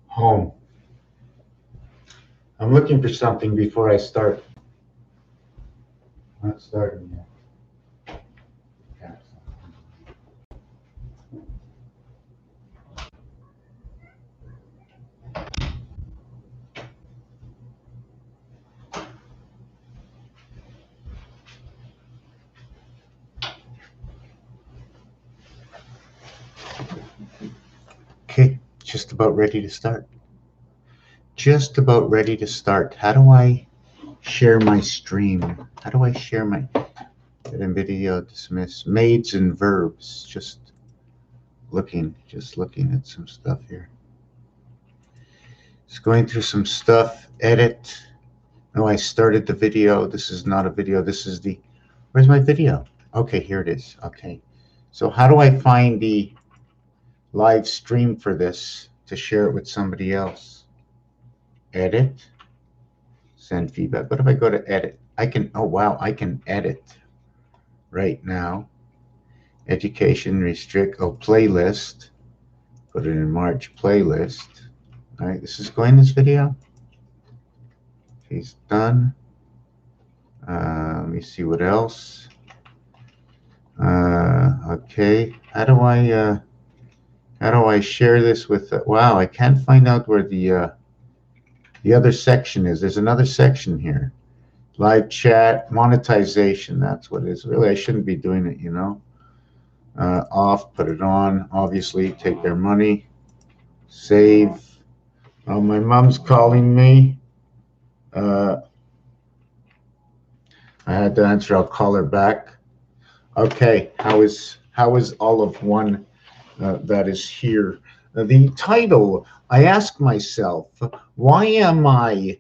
Home. I'm looking for something before I start. Not starting yet. Okay, just about ready to start. Just about ready to start. How do I share my stream? How do I share my video dismiss maids and verbs? Just looking at some stuff here. Just going through some stuff. Edit. No, I started the video. This is not a video. This is the. Where's my video? Okay, here it is. Okay. So how do I find the live stream for this to share it with somebody else? Edit. Send feedback. What if I go to edit? I can, oh wow, I can edit right now. Education, restrict, oh, playlist. Put it in March, playlist. All right, this is going this video. He's done. Let me see what else. Okay, how do I share this with? Wow, I can't find out where the other section is. There's another section here. Live chat, monetization. That's what it is. Really, I shouldn't be doing it, you know. Off, put it on. Obviously, take their money. Save. Oh, my mom's calling me. I had to answer. I'll call her back. Okay, how is all of one that is here? The title, I ask myself, why am I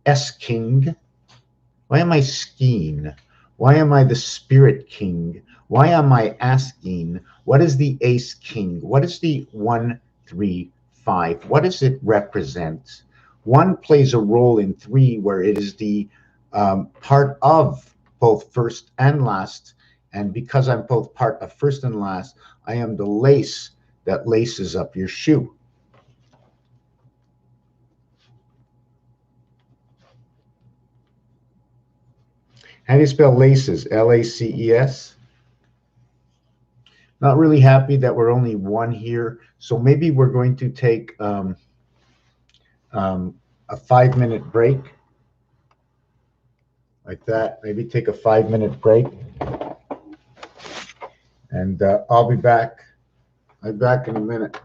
S.King? Why am I S.King? Why am I the Spirit King? Why am I asking, what is the Ace King? What is the 1, 3, 5? What does it represent? 1 plays a role in 3 where it is the part of both first and last. And because I'm both part of first and last, I am the lace that laces up your shoe. How do you spell laces? L-A-C-E-S? Not really happy that we're only 1 here. So maybe we're going to take a 5-minute break. Like that. Maybe take a 5-minute break. And I'll be back. I'll be back in a minute.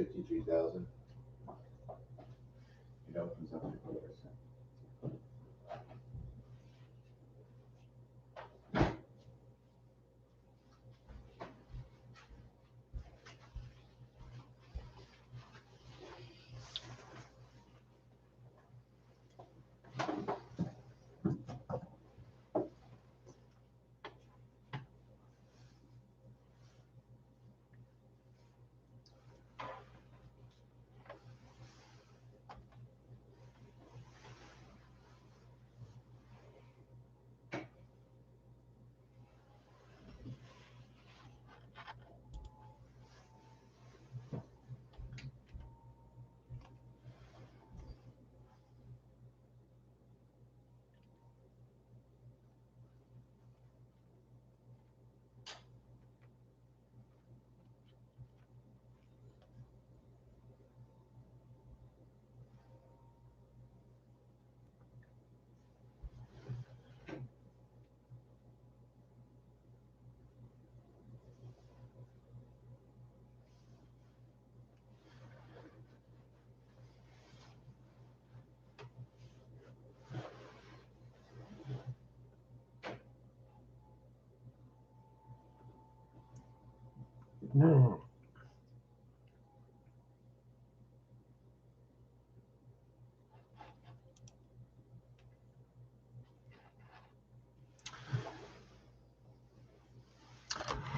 53,000. It opens up the doors.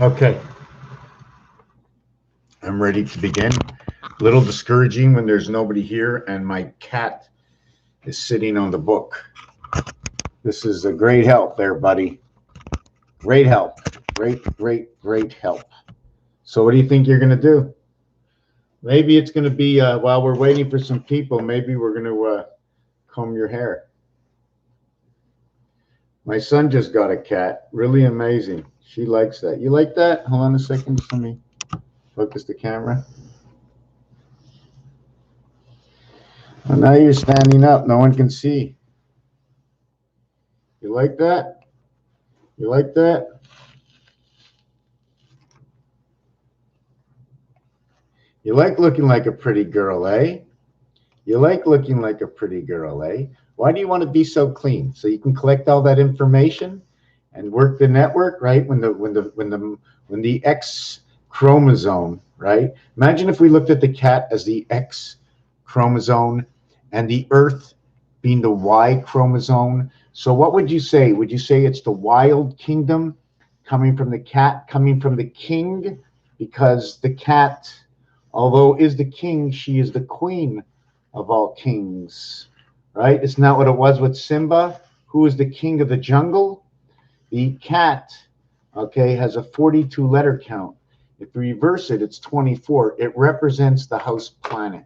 Okay, I'm ready to begin. A little discouraging when there's nobody here and my cat is sitting on the book. This is a great help there, buddy. Great help. Great help. So what do you think you're going to do? Maybe it's going to be, while we're waiting for some people, maybe we're going to comb your hair. My son just got a cat. Really amazing. She likes that. You like that? Hold on a second. Just let me focus the camera. Well, now you're standing up. No one can see. You like that? You like that? You like looking like a pretty girl, eh? You like looking like a pretty girl, eh? Why do you want to be so clean? So you can collect all that information and work the network, right? When the X chromosome, right? Imagine if we looked at the cat as the X chromosome and the Earth being the Y chromosome. So what would you say? Would you say it's the wild kingdom coming from the cat, coming from the king? Because the cat, although is the king, she is the queen of all kings, right? Isn't that what it was with Simba? Who is the king of the jungle? The cat, okay, has a 42 letter count. If we reverse it, it's 24. It represents the house planet.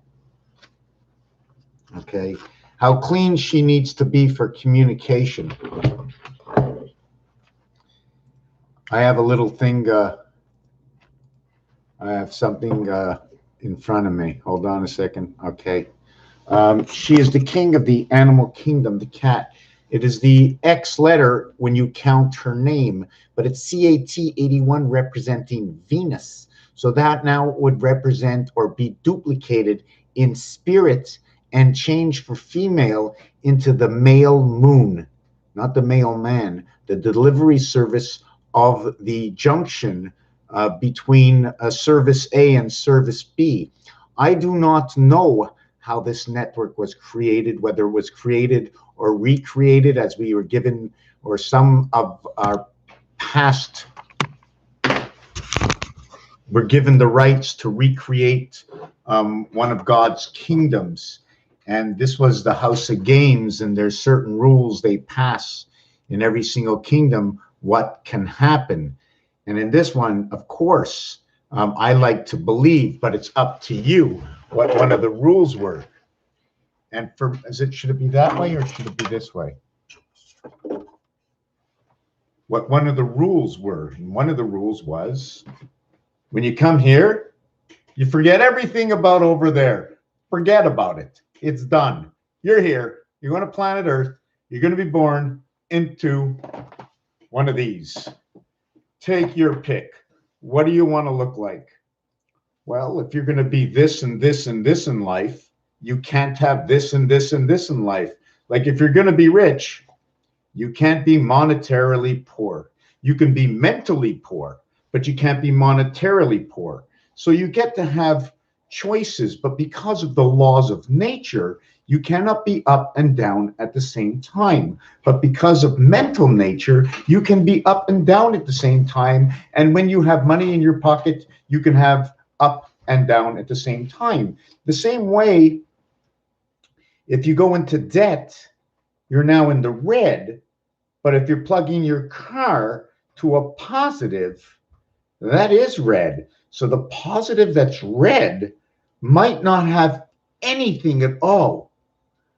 Okay, how clean she needs to be for communication. I have a little thing, I have something in front of me. Hold on a second. Okay. She is the king of the animal kingdom, the cat. It is the X letter when you count her name, but it's CAT81 representing Venus. So that now would represent or be duplicated in spirit and change for female into the male moon, not the male man, the delivery service of the junction between service A and service B. I do not know how this network was created, whether it was created or recreated as we were given, or some of our past were given the rights to recreate one of God's kingdoms. And this was the House of Games, and there's certain rules they pass in every single kingdom, what can happen. And in this one, of course, I like to believe, but it's up to you what one of the rules were. And should it be that way or should it be this way? What one of the rules were, and one of the rules was, when you come here, you forget everything about over there. Forget about it. It's done. You're here. You're going to planet Earth. You're going to be born into one of these. Take your pick. What do you want to look like? Well, if you're going to be this and this and this in life, you can't have this and this and this in life. Like if you're going to be rich, you can't be monetarily poor. You can be mentally poor, but you can't be monetarily poor. So you get to have choices, but because of the laws of nature, you cannot be up and down at the same time. But because of mental nature, you can be up and down at the same time. And when you have money in your pocket, you can have up and down at the same time. The same way, if you go into debt, you're now in the red. But if you're plugging your car to a positive, that is red. So the positive that's red might not have anything at all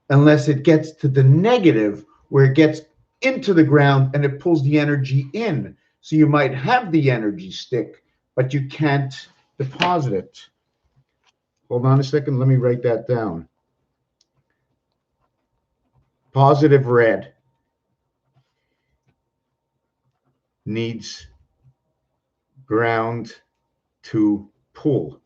unless it gets to the negative where it gets into the ground and it pulls the energy in. So you might have the energy stick, but you can't deposit it. Hold on a second. Let me write that down. Positive red needs ground to pull.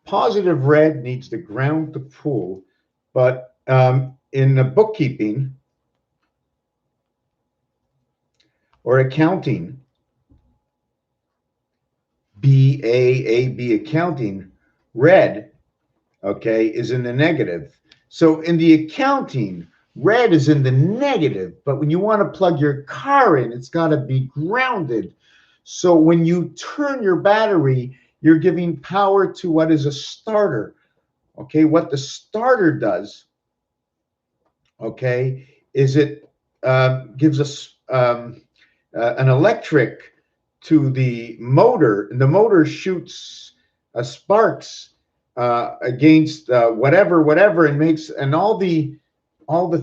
Positive red needs the ground to pull, but in the bookkeeping or accounting, B accounting, red, okay, is in the negative. So in the accounting, red is in the negative, but when you want to plug your car in, it's got to be grounded. So when you turn your battery, you're giving power to what is a starter. Okay, what the starter does, okay, is it gives us an electric to the motor, and the motor shoots sparks against whatever, and makes and all the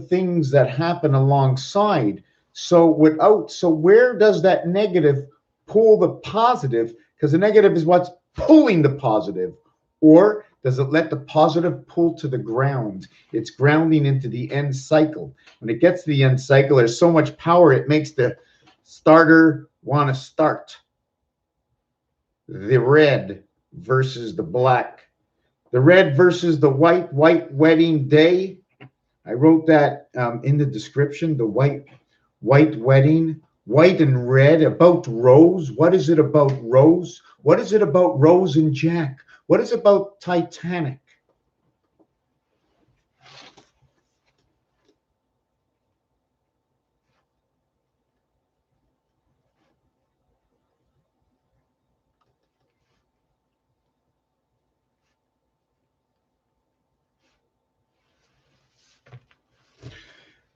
things that happen alongside. So where does that negative pull the positive? Because the negative is what's pulling the positive, or does it let the positive pull to the ground? It's grounding into the end cycle. When it gets to the end cycle, there's so much power it makes the starter want to start. The red versus the black. The red versus the white wedding day. I wrote that in the description, the white wedding, white and red, about Rose. What is it about Rose? What is it about Rose and Jack? What is it about Titanic?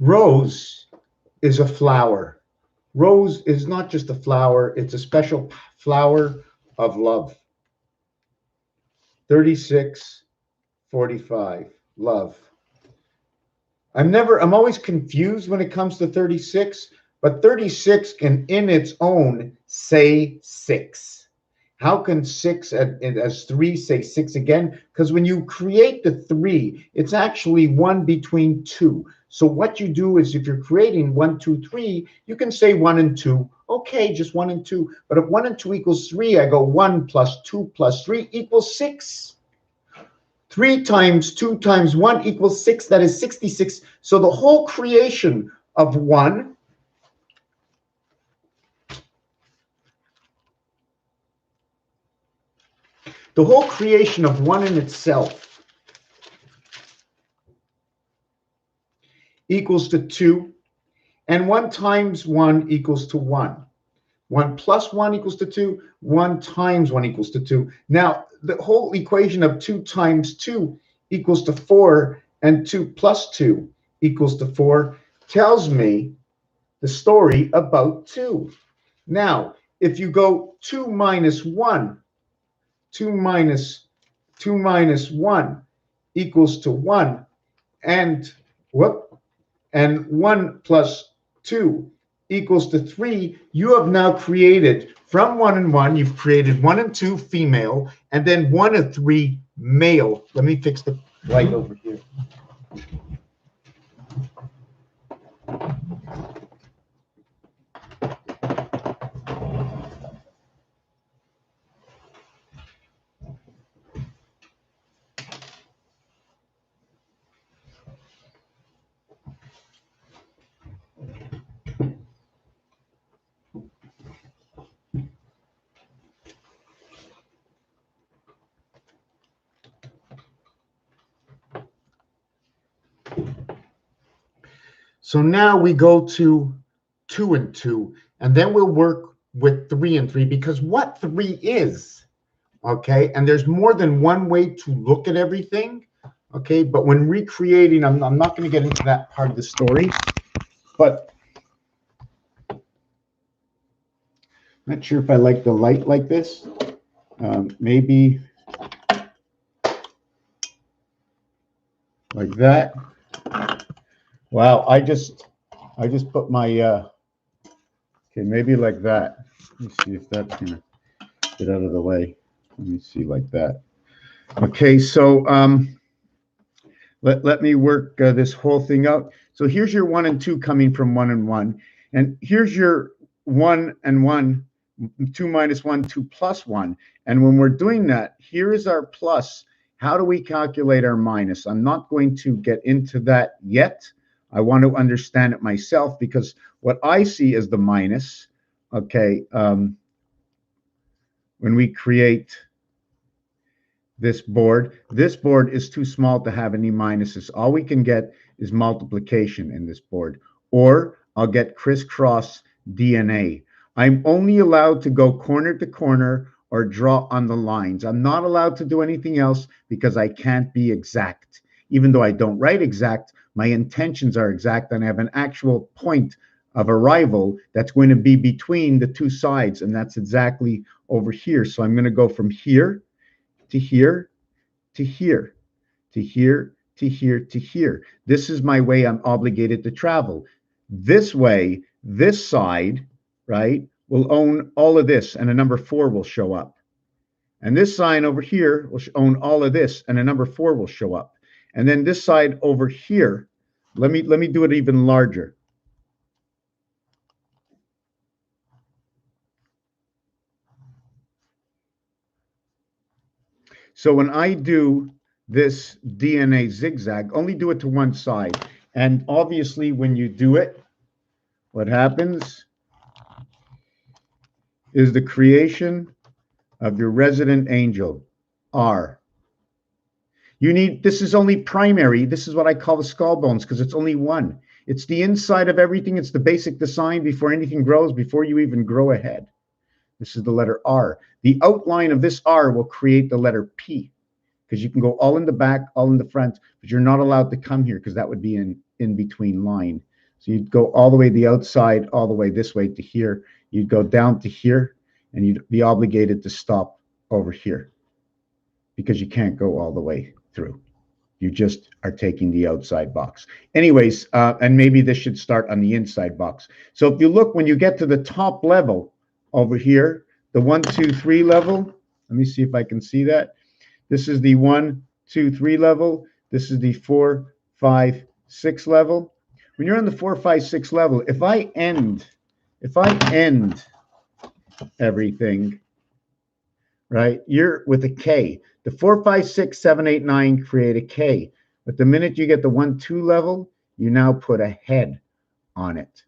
Rose is a flower. Rose is not just a flower, it's a special flower of love. 3645, love. I'm always confused when it comes to 36, but 36 can in its own say 6. How can 6 as 3 say 6 again? Because when you create the 3, it's actually 1 between 2. So what you do is if you're creating 1, 2, 3, you can say 1 and 2. Okay, just 1 and 2. But if 1 and 2 equals 3, I go 1 plus 2 plus 3 equals 6. 3 times 2 times 1 equals 6. That is 66. So the whole creation of 1 in itself equals to 2, and 1 times 1 equals to 1. 1 plus 1 equals to 2. 1 times 1 equals to 2. Now, the whole equation of 2 times 2 equals to 4, and 2 plus 2 equals to 4 tells me the story about 2. Now, if you go 2 minus 1, 2 minus 1 equals to 1, and 1 plus 2 equals to 3, you have now created from 1 and 1, you've created 1 and 2 female, and then 1 and 3 male. Let me fix the light over here. So now we go to 2 and 2, and then we'll work with 3 and 3, because what 3 is, okay, and there's more than one way to look at everything, okay, but when recreating, I'm not going to get into that part of the story, but not sure if I like the light like this. Maybe like that. Wow, I just put my okay, maybe like that. Let me see if that's gonna get out of the way. Let me see, like that. Okay, so let me work this whole thing out. So here's your 1 and 2 coming from 1 and 1, and here's your 1 and 1, 2 minus 1, 2 plus 1. And when we're doing that, here is our plus. How do we calculate our minus? I'm not going to get into that yet. I want to understand it myself, because what I see as the minus, okay, when we create this board is too small to have any minuses. All we can get is multiplication in this board, or I'll get crisscross DNA. I'm only allowed to go corner to corner or draw on the lines. I'm not allowed to do anything else, because I can't be exact. Even though I don't write exact, my intentions are exact, and I have an actual point of arrival that's going to be between the two sides, and that's exactly over here. So I'm going to go from here to here to here to here to here to here. This is my way I'm obligated to travel. This way, this side, right, will own all of this, and a number 4 will show up. And this sign over here will own all of this, and a number 4 will show up. And then this side over here, let me do it even larger. So when I do this DNA zigzag, only do it to one side. And obviously, when you do it, what happens is the creation of your resident angel, R. You need, this is only primary. This is what I call the skull bones, because it's only one. It's the inside of everything. It's the basic design before anything grows, before you even grow a head. This is the letter R. The outline of this R will create the letter P, because you can go all in the back, all in the front, but you're not allowed to come here, because that would be an in between line. So you'd go all the way the outside, all the way this way to here. You'd go down to here, and you'd be obligated to stop over here, because you can't go all the way through. You just are taking the outside box. Anyways, and maybe this should start on the inside box. So if you look, when you get to the top level over here, the 1, 2, 3 level, let me see if I can see that. This is the 1, 2, 3 level. This is the 4, 5, 6 level. When you're on the 4, 5, 6 level, if I end everything, right, you're with a K. The 4, 5, 6, 7, 8, 9 create a K. But the minute you get the 1, 2 level, you now put a head on it.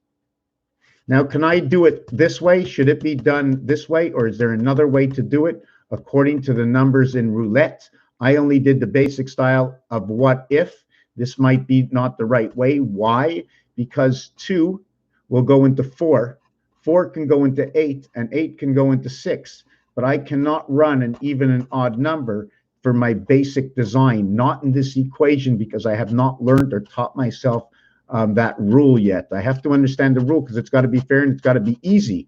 Now, can I do it this way? Should it be done this way, or is there another way to do it? According to the numbers in roulette, I only did the basic style of what if. This might be not the right way. Why? Because 2 will go into 4. 4 can go into 8, and 8 can go into 6. But I cannot run an even and odd number for my basic design, not in this equation, because I have not learned or taught myself that rule yet. I have to understand the rule, because it's got to be fair and it's got to be easy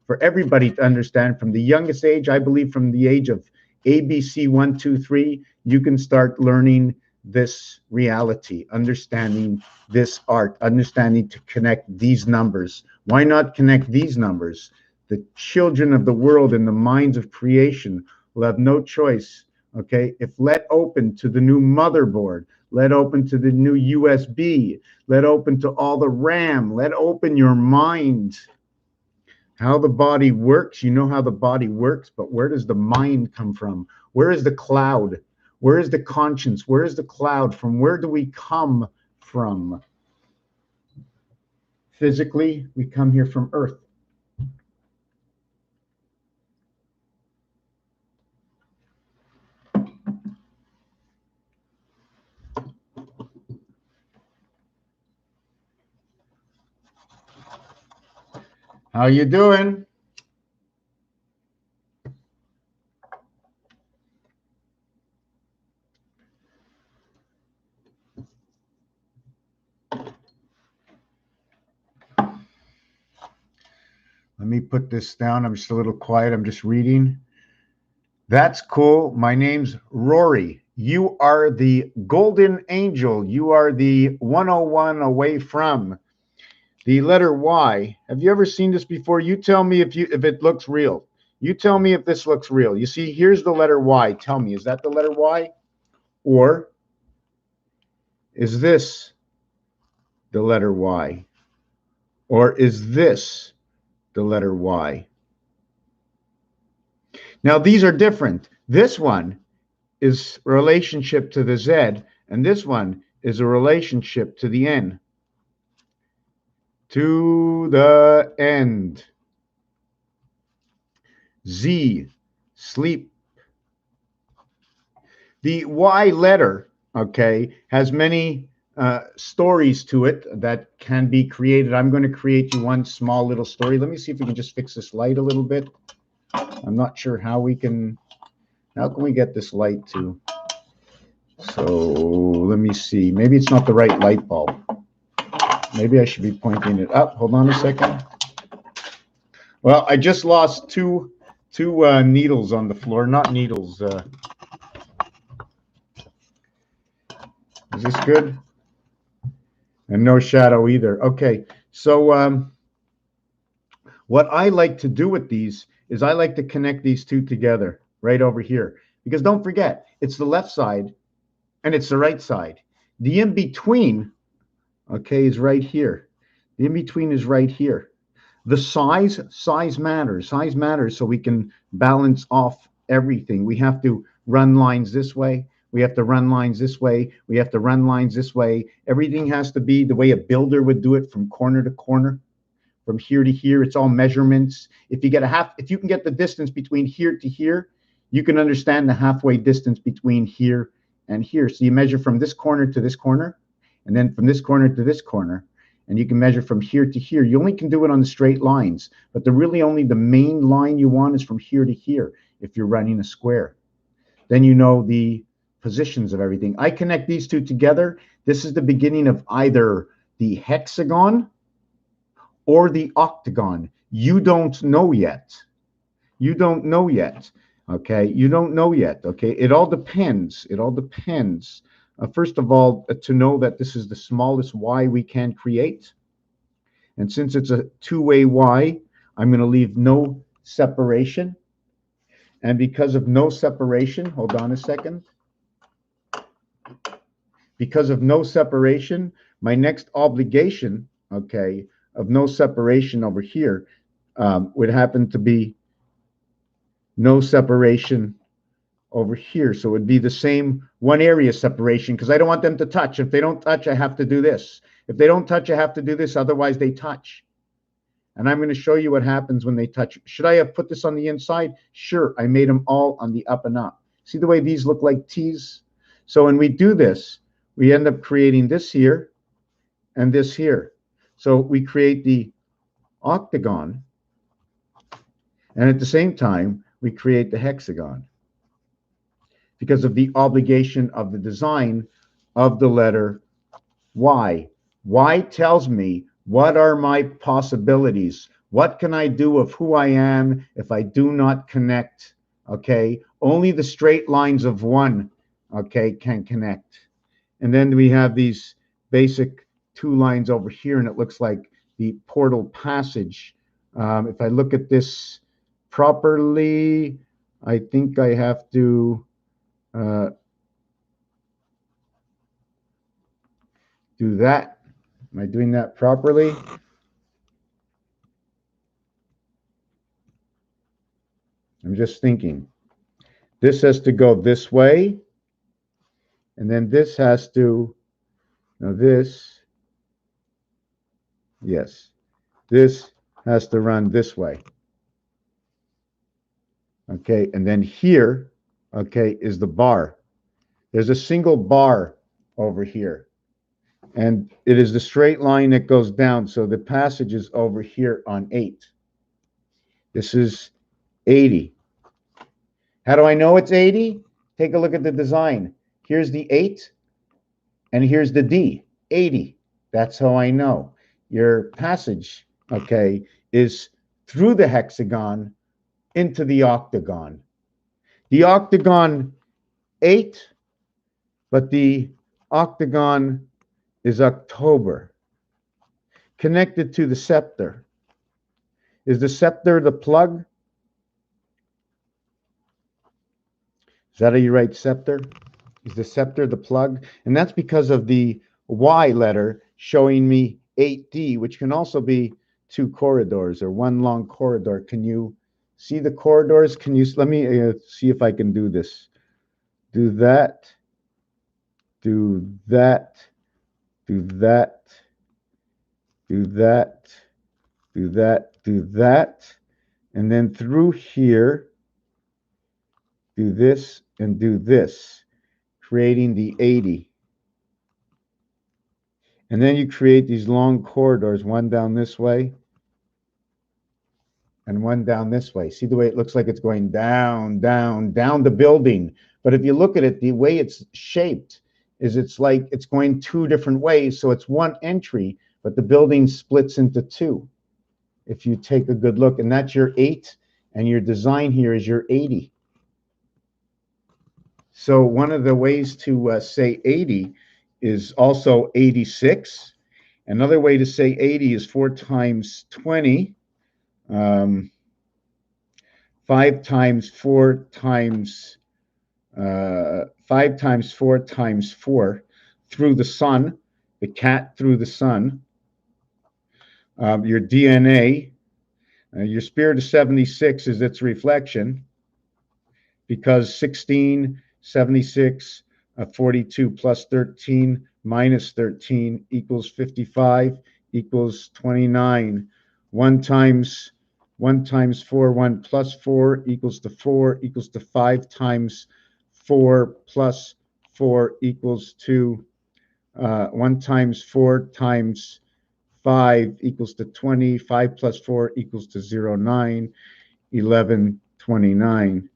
for everybody to understand. From the youngest age, I believe from the age of ABC 1, 2, 3, you can start learning this reality, understanding this art, understanding to connect these numbers. Why not connect these numbers? The children of the world in the minds of creation will have no choice, okay? If let open to the new motherboard, let open to the new USB, let open to all the RAM, let open your mind. How the body works, you know how the body works, but where does the mind come from? Where is the cloud? Where is the conscience? Where is the cloud? From where do we come from? Physically, we come here from Earth. How you doing? Let me put this down. I'm just a little quiet. I'm just reading. That's cool. My name's Rory. You are the golden angel. You are the 101 away from the letter Y. Have you ever seen this before? You tell me if it looks real. You tell me if this looks real. You see, here's the letter Y. Tell me, is that the letter Y? Or is this the letter Y? Or is this the letter Y? Now, these are different. This one is a relationship to the Z, and this one is a relationship to the N. To the end. Z, sleep. The Y letter, okay, has many stories to it that can be created. I'm going to create you one small little story. Let me see if we can just fix this light a little bit. I'm not sure how can we get this light to? So let me see. Maybe it's not the right light bulb. Maybe I should be pointing it up. Hold on a second. Well, I just lost two needles on the floor. Not needles. Is this good? And no shadow either. Okay. So what I like to do with these is I like to connect these two together right over here. Because don't forget, it's the left side and it's the right side. The in-between, okay, is right here. The in-between is right here. The size matters. Size matters so we can balance off everything. We have to run lines this way. We have to run lines this way. We have to run lines this way. Everything has to be the way a builder would do it, from corner to corner, from here to here. It's all measurements. If you can get the distance between here to here, you can understand the halfway distance between here and here. So you measure from this corner to this corner, and then from this corner to this corner, and you can measure from here to here. You only can do it on the straight lines, but only the main line you want is from here to here if you're running a square. Then you know the positions of everything. I connect these two together. This is the beginning of either the hexagon or the octagon. You don't know yet. You don't know yet. Okay, you don't know yet. Okay, it all depends. It all depends. First of all, to know that this is the smallest Y we can create. And since it's a two-way Y, I'm going to leave no separation. And because of no separation, hold on a second. Because of no separation, my next obligation, okay, of no separation over here would happen to be no separation over here. So it would be the same one area separation, because I don't want them to touch. If they don't touch, I have to do this. If they don't touch, I have to do this. Otherwise, they touch. And I'm going to show you what happens when they touch. Should I have put this on the inside? Sure. I made them all on the up and up. See the way these look like T's? So when we do this, we end up creating this here and this here. So we create the octagon, and at the same time, we create the hexagon, because of the obligation of the design of the letter Y. Y tells me what are my possibilities. What can I do of who I am if I do not connect? Okay, only the straight lines of one, okay, can connect. And then we have these basic two lines over here, and it looks like the portal passage. If I look at this properly, I think I have to do that. Am I doing that properly? I'm just thinking. This has to go this way, and then this has to, now this, yes, this has to run this way. Okay, and then here, okay, is the bar. There's a single bar over here, and it is the straight line that goes down. So the passage is over here on 8. This is 80. How do I know it's 80? Take a look at the design. Here's the 8, and here's the D, 80. That's how I know. Your passage, okay, is through the hexagon into the octagon. The octagon 8, but the octagon is October. Connected to the scepter. Is the scepter the plug? Is that how you write scepter? Is the scepter the plug? And that's because of the Y letter showing me 8D, which can also be two corridors or one long corridor. Can you see the corridors? Can you, let me see if I can do this. Do that, do that, do that, do that, do that, do that. And then through here, do this and do this, creating the 80. And then you create these long corridors, one down this way and one down this way. See the way it looks like it's going down, down, down the building. But if you look at it, the way it's shaped is it's like it's going two different ways. So it's one entry, but the building splits into two. If you take a good look, and that's your 8, and your design here is your 80. So one of the ways to say 80 is also 86. Another way to say 80 is 4 times 20. 5 times 4 times 5 times 4 times 4 through the sun, the cat through the sun. Your DNA, your spirit of 76 is its reflection, because 16, 76, 42 plus 13 minus 13 equals 55 equals 29. 1 times 4, 1 plus 4 equals to 4 equals to 5 times 4 plus 4 equals to 1 times 4 times 5 equals to 20. 5 plus 4 equals to 0, 9, 11, 29.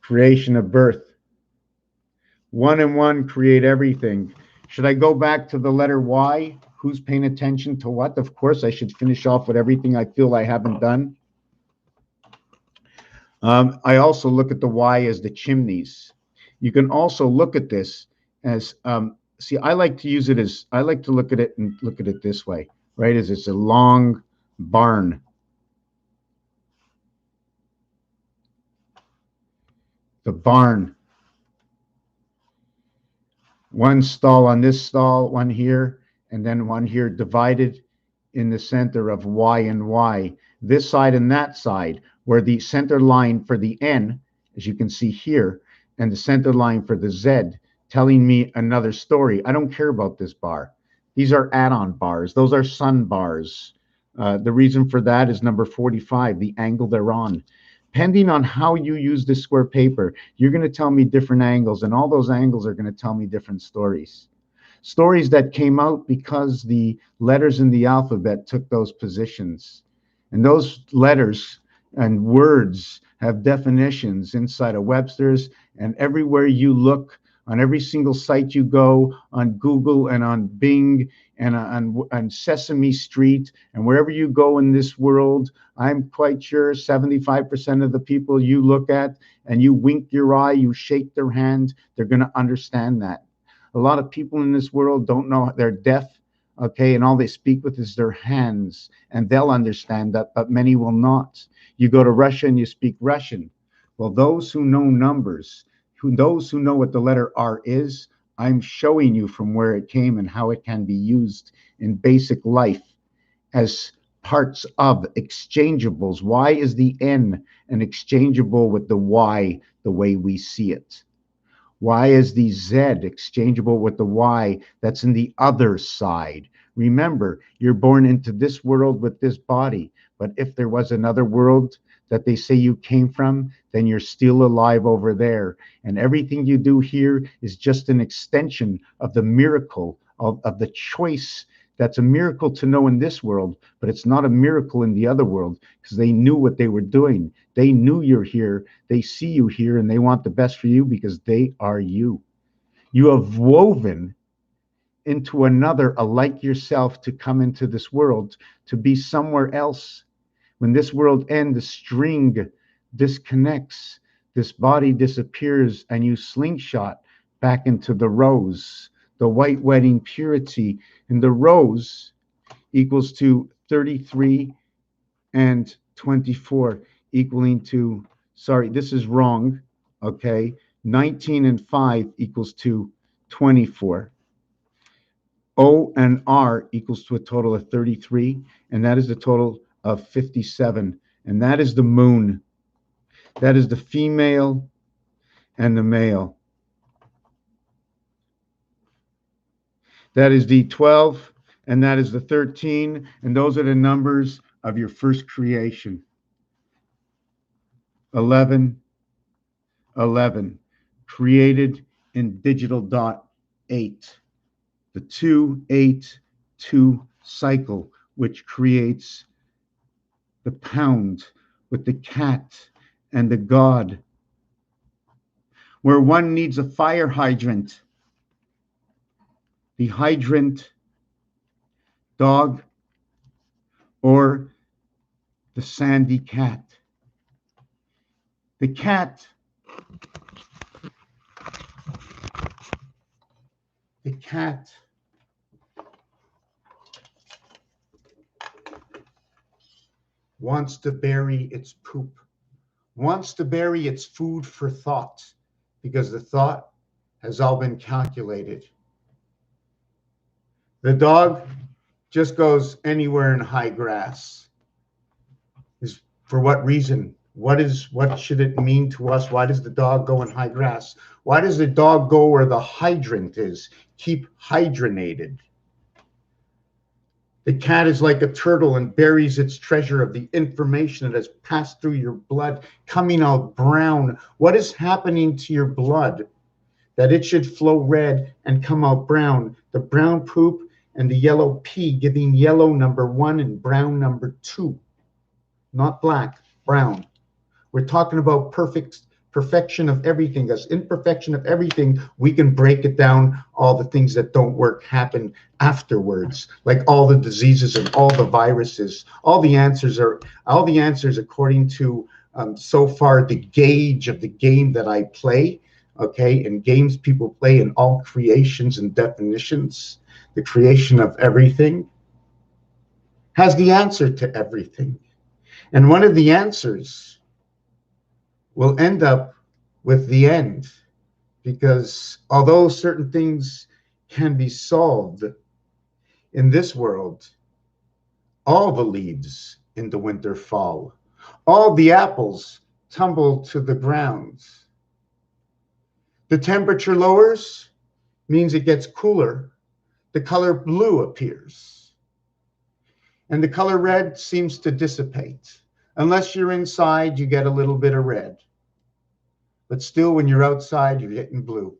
Creation of birth. 1 and 1 create everything. Should I go back to the letter Y? Who's paying attention to what? Of course, I should finish off with everything I feel I haven't done. I also look at the Y as the chimneys. You can also look at this as, see, I like to use it as, I like to look at it and look at it this way, right? As it's a long barn. The barn. One stall on this stall, one here, and then one here, divided in the center of Y and Y. This side and that side, where the center line for the N, as you can see here, and the center line for the Z, telling me another story. I don't care about this bar. These are add-on bars. Those are sun bars. The reason for that is number 45, the angle they're on. Depending on how you use this square paper, you're going to tell me different angles, and all those angles are going to tell me different stories. Stories that came out because the letters in the alphabet took those positions. And those letters and words have definitions inside of Webster's, and everywhere you look, on every single site you go, on Google and on Bing and on Sesame Street, and wherever you go in this world, I'm quite sure 75% of the people you look at and you wink your eye, you shake their hand, they're going to understand that. A lot of people in this world don't know, they're deaf, okay, and all they speak with is their hands, and they'll understand that, but many will not. You go to Russia and you speak Russian. Well, those who know numbers, those who know what the letter R is, I'm showing you from where it came and how it can be used in basic life as parts of exchangeables. Why is the N an exchangeable with the Y the way we see it? Why is the Z exchangeable with the Y that's in the other side? Remember, you're born into this world with this body, but if there was another world that they say you came from, then you're still alive over there. And everything you do here is just an extension of the miracle of the choice That's a miracle to know in this world, but it's not a miracle in the other world because they knew what they were doing. They knew you're here. They see you here and they want the best for you because they are you. You have woven into another alike yourself to come into this world to be somewhere else. When this world ends, the string disconnects, this body disappears, and you slingshot back into the rose, the white wedding purity. And the rose equals to 33 and 24, equaling to, sorry, this is wrong, okay? 19 and 5 equals to 24. O and R equals to a total of 33, and that is the total of 57. And that is the moon. That is the female and the male. That is the 12, and that is the 13, and those are the numbers of your first creation. 11, 11, created in digital dot 8. The 2-8-2 cycle, which creates the pound with the cat and the god, where one needs a fire hydrant, the hydrant dog, or the sandy cat. The cat wants to bury its poop, wants to bury its food for thought, because the thought has all been calculated. The dog just goes anywhere in high grass. Is for what reason? What should it mean to us? Why does the dog go in high grass? Why does the dog go where the hydrant is? Keep hydrated. The cat is like a turtle and buries its treasure of the information that has passed through your blood, coming out brown. What is happening to your blood that it should flow red and come out brown? The brown poop and the yellow pee giving yellow number 1 and brown number 2. Not black, brown. We're talking about perfection of everything. As imperfection of everything, we can break it down. All the things that don't work happen afterwards, like all the diseases and all the viruses. All the answers according to so far the gauge of the game that I play. Okay, and games people play in all creations and definitions. The creation of everything has the answer to everything. And one of the answers will end up with the end, because although certain things can be solved in this world, all the leaves in the winter fall, all the apples tumble to the ground. The temperature lowers, means it gets cooler. The color blue appears. And the color red seems to dissipate. Unless you're inside, you get a little bit of red. But still, when you're outside, you're getting blue.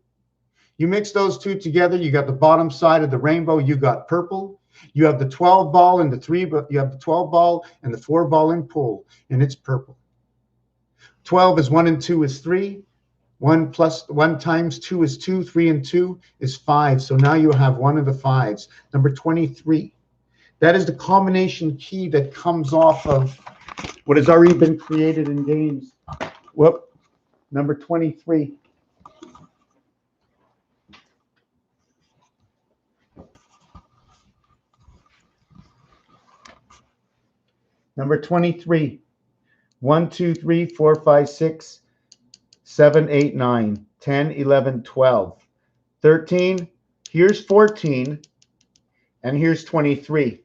You mix those two together, you got the bottom side of the rainbow, you got purple. You have the 12 ball and the 3, but you have the 12 ball and the 4 ball in pool, and it's purple. 12 is 1 and 2 is 3. 1 plus 1 times 2 is 2. 3 and 2 is 5. So now you have one of the 5s. Number 23. That is the combination key that comes off of what has already been created in games. Whoop. Number 23. Number 23. 1, 2, 3, 4, 5, 6, 7, 8, 9, 10, 11, 12. 13. Here's 14. And here's 23.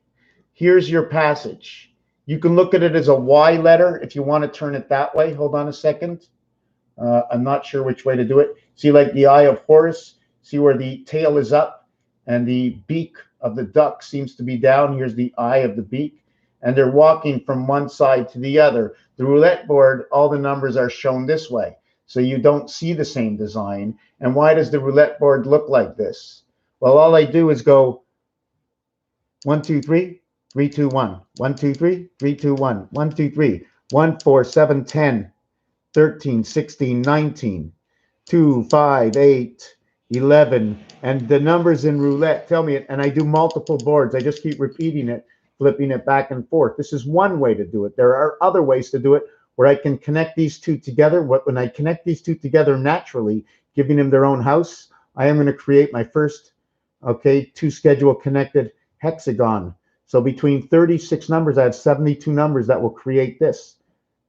Here's your passage. You can look at it as a Y letter if you want to turn it that way. Hold on a second. I'm not sure which way to do it. See, like the eye of Horus, see where the tail is up and the beak of the duck seems to be down. Here's the eye of the beak. And they're walking from one side to the other. The roulette board, all the numbers are shown this way. So you don't see the same design. And why does the roulette board look like this? Well, all I do is go 1, 2, 3, 3, 2, 1. 1, 2, 3, 3, 2, 1. 1, 2, 3. 1, 4, 7, 10, 13, 16, 19, 2, 5, 8, 11. And the numbers in roulette tell me it. And I do multiple boards. I just keep repeating it, flipping it back and forth. This is one way to do it. There are other ways to do it where I can connect these two together. When I connect these two together naturally, giving them their own house, I am going to create my first, okay, two schedule connected hexagon. So between 36 numbers, I have 72 numbers that will create this.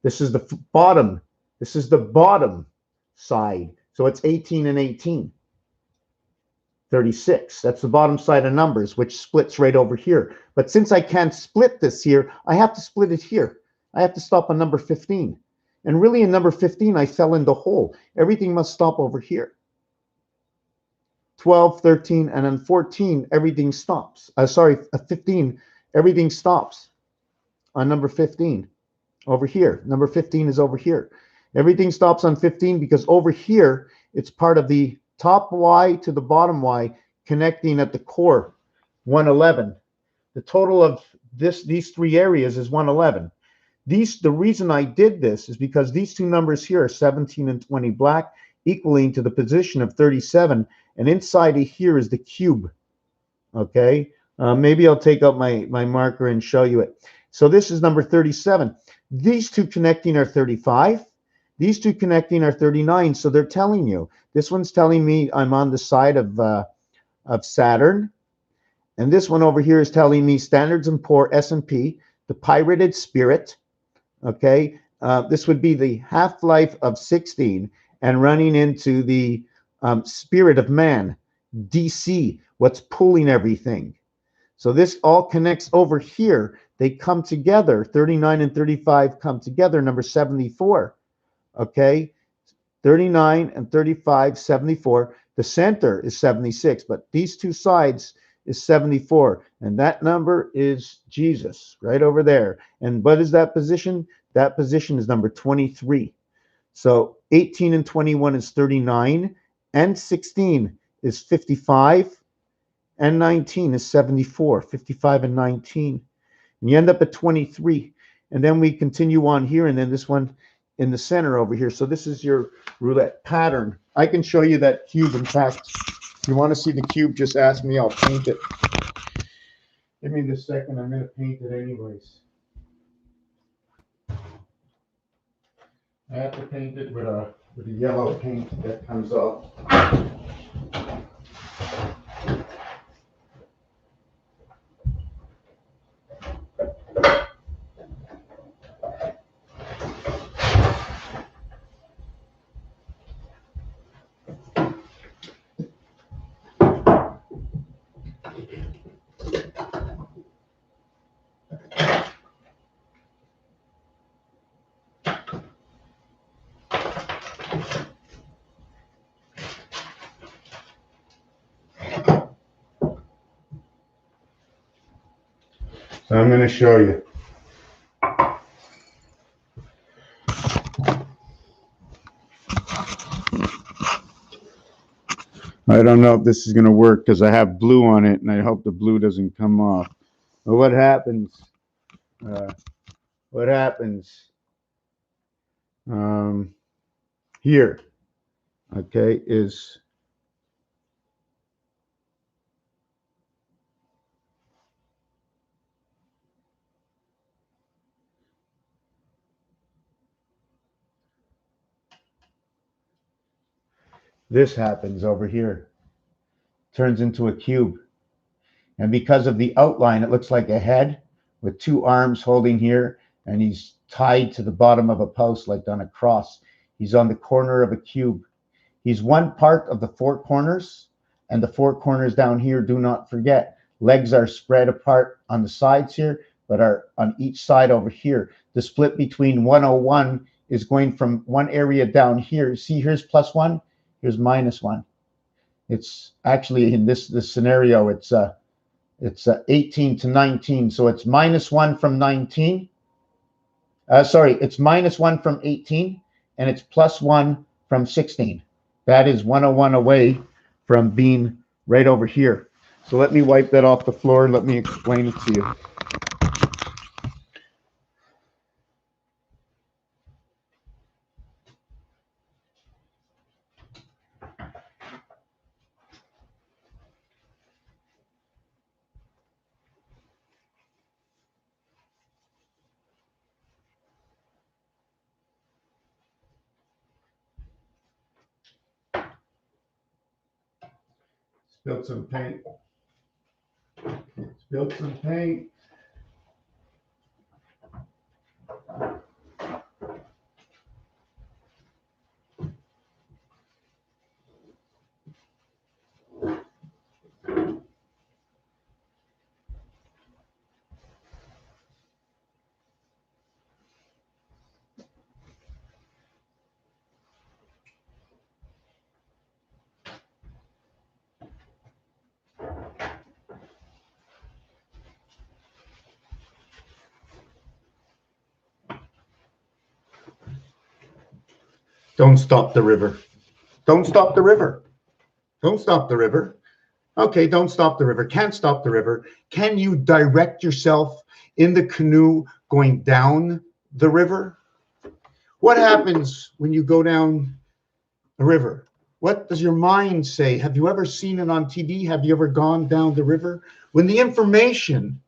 This is the bottom. This is the bottom side. So it's 18 and 18. 36. That's the bottom side of numbers, which splits right over here. But since I can't split this here, I have to split it here. I have to stop on number 15. And really in number 15, I fell in the hole. Everything must stop over here. 12, 13, and then 14, everything stops. 15, everything stops on number 15 over here. Number 15 is over here. Everything stops on 15 because over here, it's part of the top Y to the bottom Y connecting at the core, 111. The total of these three areas is 111. The reason I did this is because these two numbers here are 17 and 20 black, equaling to the position of 37. And inside of here is the cube. Okay, maybe I'll take out my marker and show you it. So this is number 37. These two connecting are 35. These two connecting are 39. So they're telling you. This one's telling me I'm on the side of Saturn. And this one over here is telling me Standards and Poor, S&P, the pirated spirit. Okay, this would be the half-life of 16 and running into the spirit of man, DC, what's pulling everything. So this all connects over here. They come together. 39 and 35 come together, number 74. Okay, 39 and 35, 74. The center is 76, but these two sides is 74. And that number is Jesus right over there. And what is that position? That position is number 23. So 18 and 21 is 39, and 16 is 55, and 19 is 74. 55 and 19. And you end up at 23. And then we continue on here, and then this one in the center over here. So this is your roulette pattern. I can show you that cube. In fact, if you want to see the cube, just ask me. I'll paint it. Give me this second. I'm going to paint it anyways. I have to paint it with a yellow paint that comes off. So I'm going to show you. I don't know if this is going to work because I have blue on it, and I hope the blue doesn't come off. But what happens? Here, okay, is this happens over here. Turns into a cube. And because of the outline, it looks like a head with two arms holding here, and he's tied to the bottom of a post like on a cross. He's on the corner of a cube. He's one part of the four corners, and the four corners down here, do not forget, legs are spread apart on the sides here, but are on each side over here. The split between 101 is going from one area down here. See, here's +1, here's -1. It's actually in this scenario, it's 18 to 19. So it's -1 from 19. It's -1 from 18, and it's +1 from 16. That is 101 away from being right over here. So let me wipe that off the floor. Let me explain it to you. Spilled some paint. Spilled some paint. Don't stop the river. Don't stop the river. Don't stop the river. Okay, don't stop the river. Can't stop the river. Can you direct yourself in the canoe going down the river? What happens when you go down a river? What does your mind say? Have you ever seen it on TV? Have you ever gone down the river? When the information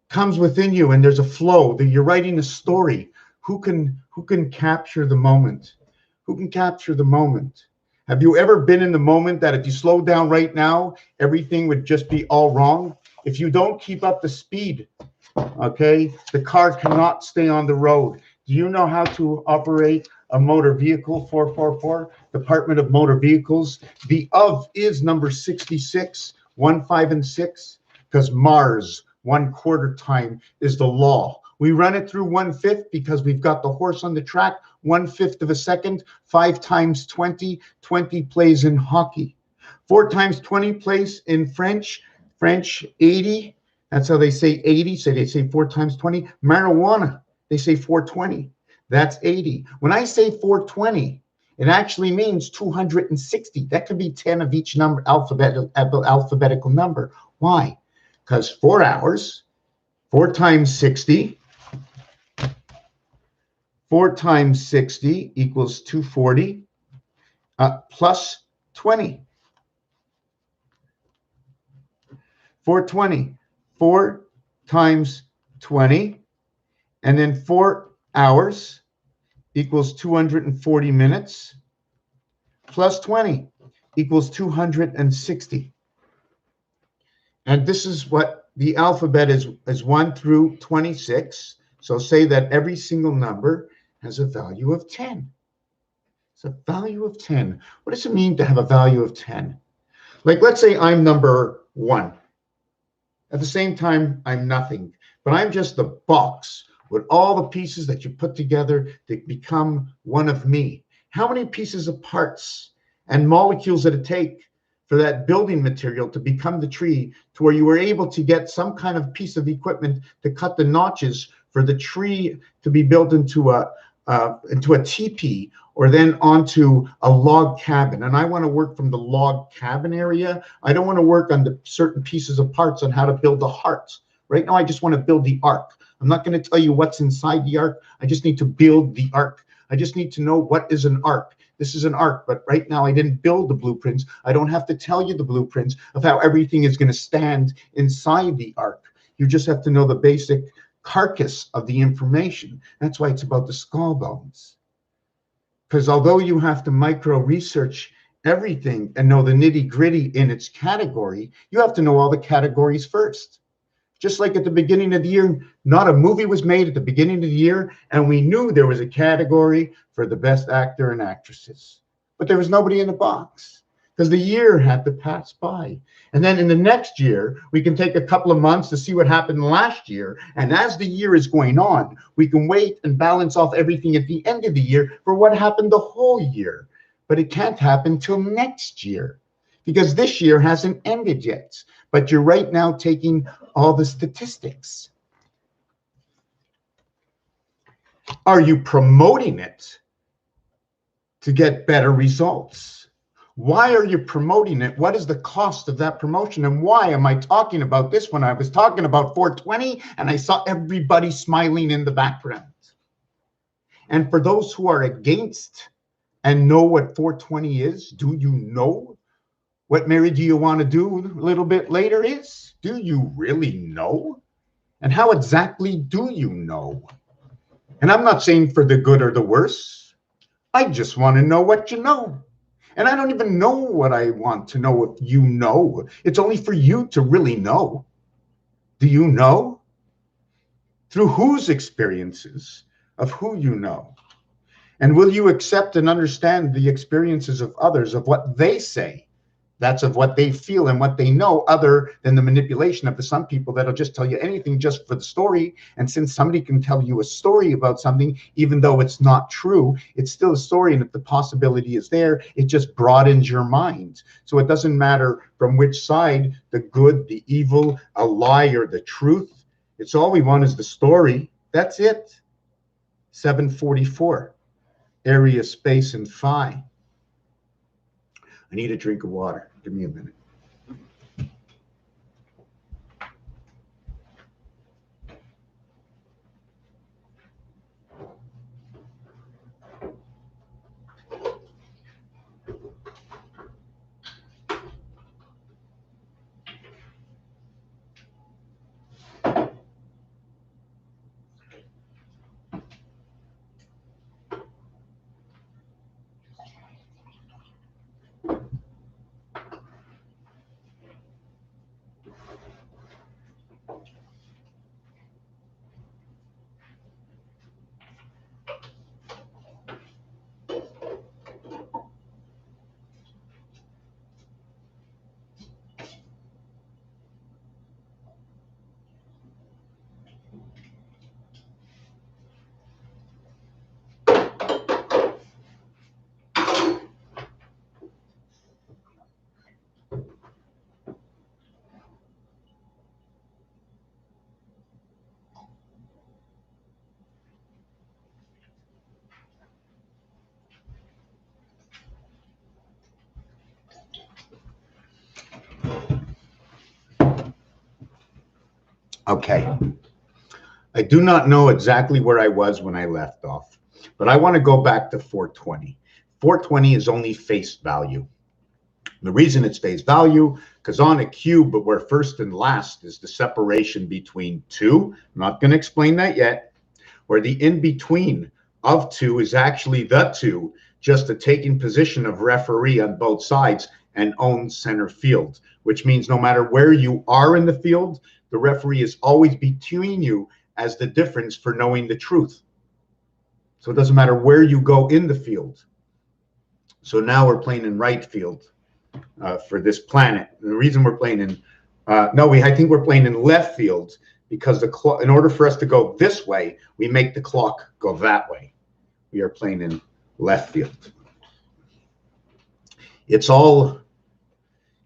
comes within you and there's a flow, that you're writing a story, who can capture the moment? Who can capture the moment? Have you ever been in the moment that if you slow down right now, everything would just be all wrong? If you don't keep up the speed, okay, the car cannot stay on the road. Do you know how to operate a motor vehicle? 444, Department of Motor Vehicles. The of is number 66, 1, 5, and 6, because Mars, 1/4 time is the law. We run it through 1/5 because we've got the horse on the track, 1/5 of a second, 5 times 20, 20 plays in hockey. 4 times 20 plays in French, 80. That's how they say 80. So they say 4 times 20. Marijuana, they say 420. That's 80. When I say 420, it actually means 260. That could be 10 of each number, alphabetical number. Why? Because 4 hours, 4 times 60, 4 times 60 equals 240 plus 20. 420. 4 times 20, and then 4 hours equals 240 minutes plus 20 equals 260. And this is what the alphabet is 1 through 26. So say that every single number has a value of 10. It's a value of 10. What does it mean to have a value of 10? Like, let's say I'm number 1. At the same time, I'm nothing, but I'm just the box with all the pieces that you put together to become one of me. How many pieces of parts and molecules did it take for that building material to become the tree, to where you were able to get some kind of piece of equipment to cut the notches for the tree to be built into a teepee, or then onto a log cabin? And I want to work from the log cabin area. I don't want to work on the certain pieces of parts on how to build the heart. Right now, I just want to build the ark. I'm not going to tell you what's inside the ark. I just need to build the ark. I just need to know what is an ark. This is an ark, but right now I didn't build the blueprints. I don't have to tell you the blueprints of how everything is going to stand inside the ark. You just have to know the basic carcass of the information. That's why it's about the skull bones. Because although you have to micro research everything and know the nitty gritty in its category, you have to know all the categories first. Just like at the beginning of the year, not a movie was made at the beginning of the year, and we knew there was a category for the best actor and actresses. But there was nobody in the box because the year had to pass by. And then in the next year, we can take a couple of months to see what happened last year. And as the year is going on, we can wait and balance off everything at the end of the year for what happened the whole year. But it can't happen till next year because this year hasn't ended yet. But you're right now taking all the statistics. Are you promoting it to get better results? Why are you promoting it? What is the cost of that promotion? And why am I talking about this when I was talking about 420 and I saw everybody smiling in the background? And for those who are against and know what 420 is, do you know what Mary Do You Want to Do a little bit later is? Do you really know? And how exactly do you know? And I'm not saying for the good or the worse. I just want to know what you know. And I don't even know what I want to know if you know. It's only for you to really know. Do you know? Through whose experiences of who you know? And will you accept and understand the experiences of others, of what they say? That's of what they feel and what they know, other than the manipulation of the some people that'll just tell you anything just for the story. And since somebody can tell you a story about something, even though it's not true, it's still a story. And if the possibility is there, it just broadens your mind. So it doesn't matter from which side, the good, the evil, a lie, or the truth. It's all we want is the story. That's it. 744, area, space, and phi. I need a drink of water. Give me a minute. Okay. I do not know exactly where I was when I left off, but I want to go back to 420. 420 is only face value. The reason it's face value, because on a cube, but where first and last is the separation between two. I'm not going to explain that yet. Where the in-between of two is actually the two, just a taking position of referee on both sides and own center field, which means no matter where you are in the field, the referee is always between you as the difference for knowing the truth. So it doesn't matter where you go in the field. So now we're playing in right field for this planet. The reason we're playing in, I think we're playing in left field because the clock, in order for us to go this way, we make the clock go that way. We are playing in left field. It's all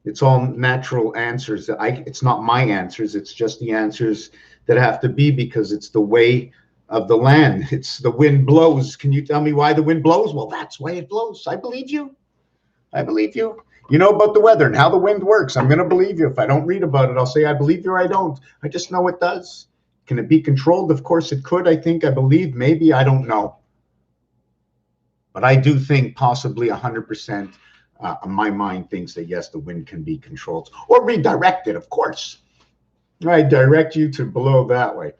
natural answers. It's not my answers. It's just the answers that have to be because it's the way of the land. It's the wind blows. Can you tell me why the wind blows? Well, that's why it blows. I believe you. I believe you. You know about the weather and how the wind works. I'm going to believe you. If I don't read about it, I'll say I believe you or I don't. I just know it does. Can it be controlled? Of course it could. I think, I believe, maybe, I don't know. But I do think possibly 100% my mind thinks that, yes, the wind can be controlled or redirected, of course. I direct you to blow that way.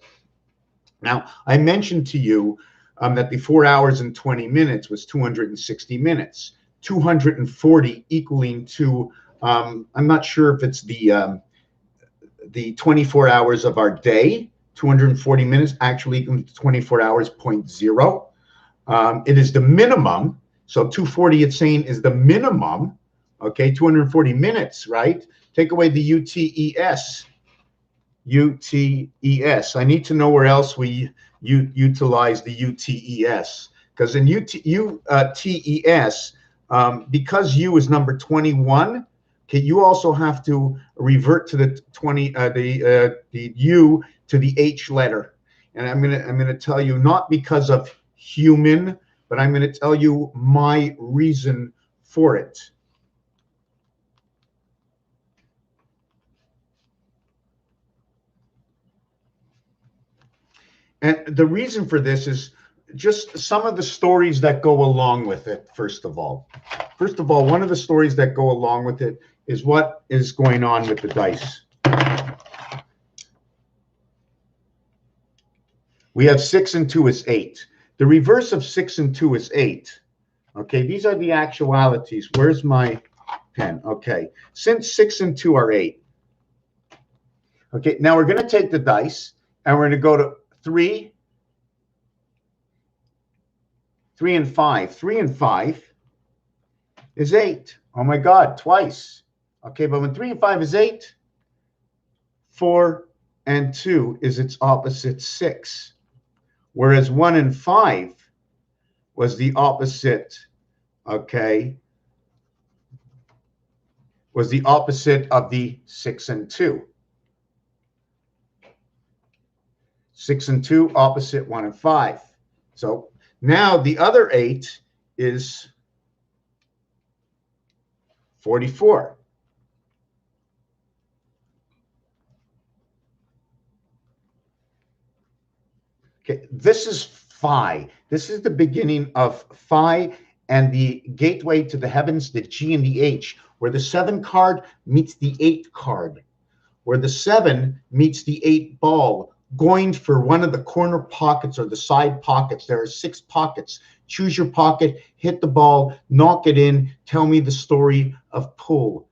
Now, I mentioned to you that the 4 hours and 20 minutes was 260 minutes. 240 equaling to, I'm not sure if it's the 24 hours of our day. 240 minutes actually equaling to 24 hours, 0.0. It is the minimum. So 240, it's saying, is the minimum. Okay, 240 minutes, right? Take away the UTES. UTES. I need to know where else we utilize the UTES. Because in UTES, because U is number 21, okay, you also have to revert to the the U to the H letter. And I'm gonna tell you, not because of human, but I'm gonna tell you my reason for it. And the reason for this is just some of the stories that go along with it, first of all. First of all, one of the stories that go along with it is what is going on with the dice. We have 6 and 2 is 8. The reverse of 6 and 2 is 8. Okay, these are the actualities. Where's my pen? Okay, since 6 and 2 are 8. Okay, now we're going to take the dice and we're going to go to 3, 3 and 5. 3 and 5 is 8. Oh my God, twice. Okay, but when 3 and 5 is 8, 4 and 2 is its opposite, 6. Whereas 1 and 5 was the opposite, okay, was the opposite of the 6 and 2. 6 and 2, opposite 1 and 5. So now the other 8 is 44. Okay, this is phi. This is the beginning of phi and the gateway to the heavens, the G and the H, where the 7 card meets the 8 card, where the 7 meets the 8 ball, going for one of the corner pockets or the side pockets. There are 6 pockets. Choose your pocket, hit the ball, knock it in, tell me the story of pull,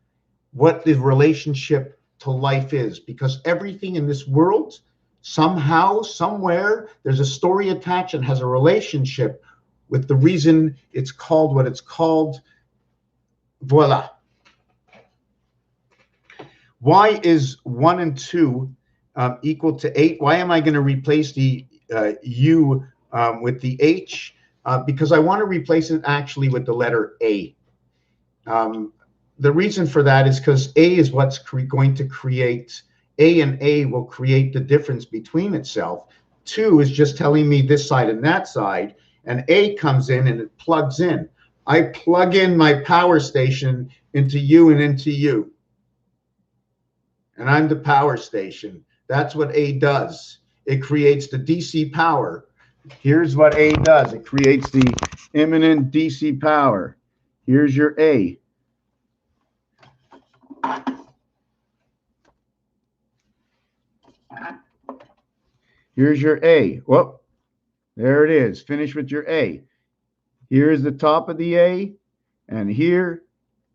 what the relationship to life is, because everything in this world, somehow, somewhere, there's a story attached and has a relationship with the reason it's called what it's called. Voila. Why is 1 and 2 equal to 8? Why am I going to replace the U with the H? Because I want to replace it actually with the letter A. The reason for that is because A is what's going to create, A and A will create the difference between itself. 2 is just telling me this side and that side, and A comes in and it plugs in. I plug in my power station into you and into you. And I'm the power station. That's what A does. It creates the DC power. Here's what A does. It creates the imminent DC power. Here's your A. Here's your A. Whoop. There it is. Finish with your A. Here's the top of the A. And here,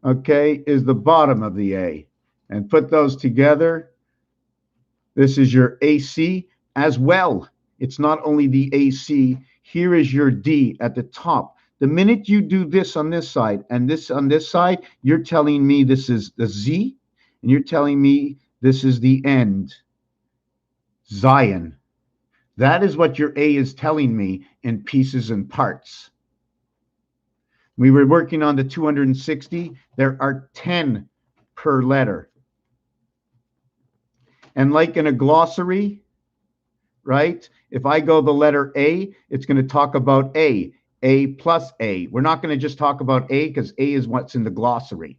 okay, is the bottom of the A. And put those together. This is your AC as well. It's not only the AC. Here is your D at the top. The minute you do this on this side and this on this side, you're telling me this is the Z, and you're telling me this is the end. Zion. That is what your A is telling me in pieces and parts. We were working on the 260. There are 10 per letter. And like in a glossary, right? If I go the letter A, it's going to talk about A plus A. We're not going to just talk about A because A is what's in the glossary.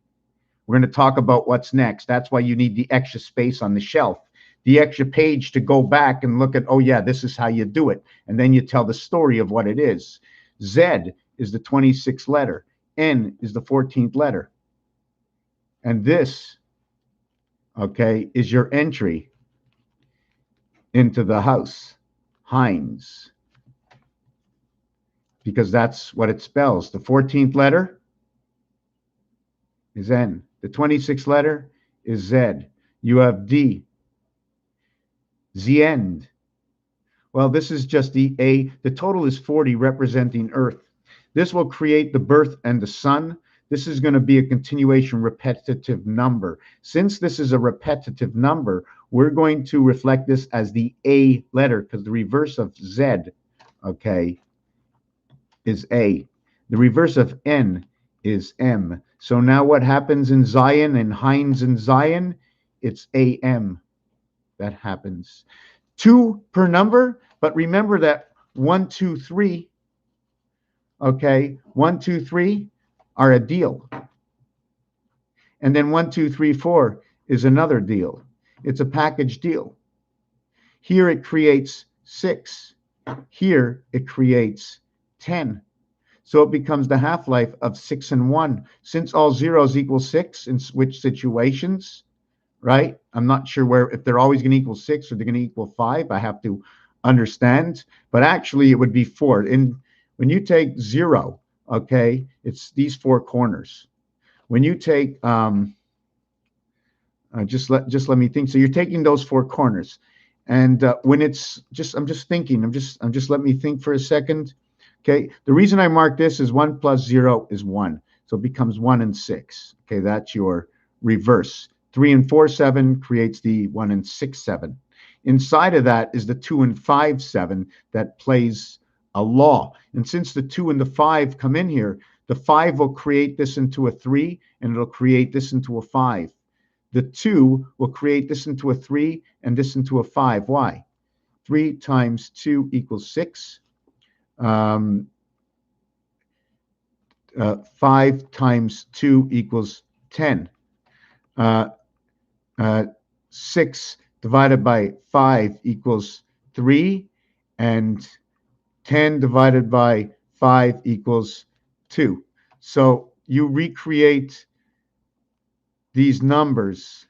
We're going to talk about what's next. That's why you need the extra space on the shelf, the extra page to go back and look at, oh yeah, this is how you do it. And then you tell the story of what it is. Z is the 26th letter. N is the 14th letter. And this, okay, is your entry into the house, Hines, because that's what it spells. The 14th letter is N. The 26th letter is Z. You have D. The end. Well, this is just the A. The total is 40, representing Earth. This will create the birth and the sun. This is going to be a continuation repetitive number. Since this is a repetitive number, we're going to reflect this as the A letter, because the reverse of Z, okay, is A. The reverse of N is M. So now what happens in Zion and Hines and Zion? It's AM that happens. 2 per number, but remember that 1, 2, 3, okay, 1, 2, 3 are a deal. And then 1, 2, 3, 4 is another deal. It's a package deal. Here it creates 6. Here, it creates 10. So it becomes the half-life of 6 and 1. Since all zeros equal 6 in which situations, right? I'm not sure where, if they're always going to equal 6 or they're going to equal 5. I have to understand. But actually, it would be 4. And when you take 0, okay, it's these 4 corners. When you take, just let me think. So you're taking those 4 corners. And when it's just, I'm just thinking, I'm just let me think for a second. Okay, the reason I mark this is 1 plus 0 is 1. So it becomes 1 and 6. Okay, that's your reverse. 3 and 4, 7 creates the 1 and 6, 7. Inside of that is the 2 and 5, 7 that plays a law. And since the 2 and the 5 come in here, the 5 will create this into a 3, and it'll create this into a 5. The 2 will create this into a 3 and this into a 5. Why? 3 times 2 equals 6. 5 times 2 equals 10. 6 divided by 5 equals 3. And 10 divided by 5 equals 2. So you recreate these numbers.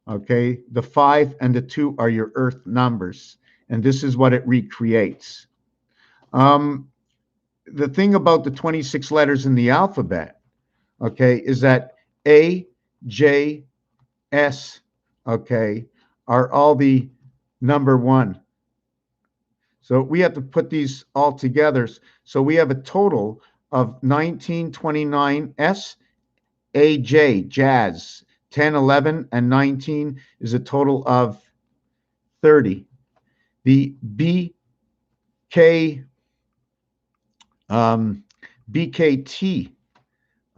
Okay, the 5 and the 2 are your earth numbers, and this is what it recreates. The thing about the 26 letters in the alphabet, okay, is that A, J, S, okay, are all the number 1. So we have to put these all together. So we have a total of 19, 29, S, A, J, jazz. 10, 11, and 19 is a total of 30. The BK, BKT,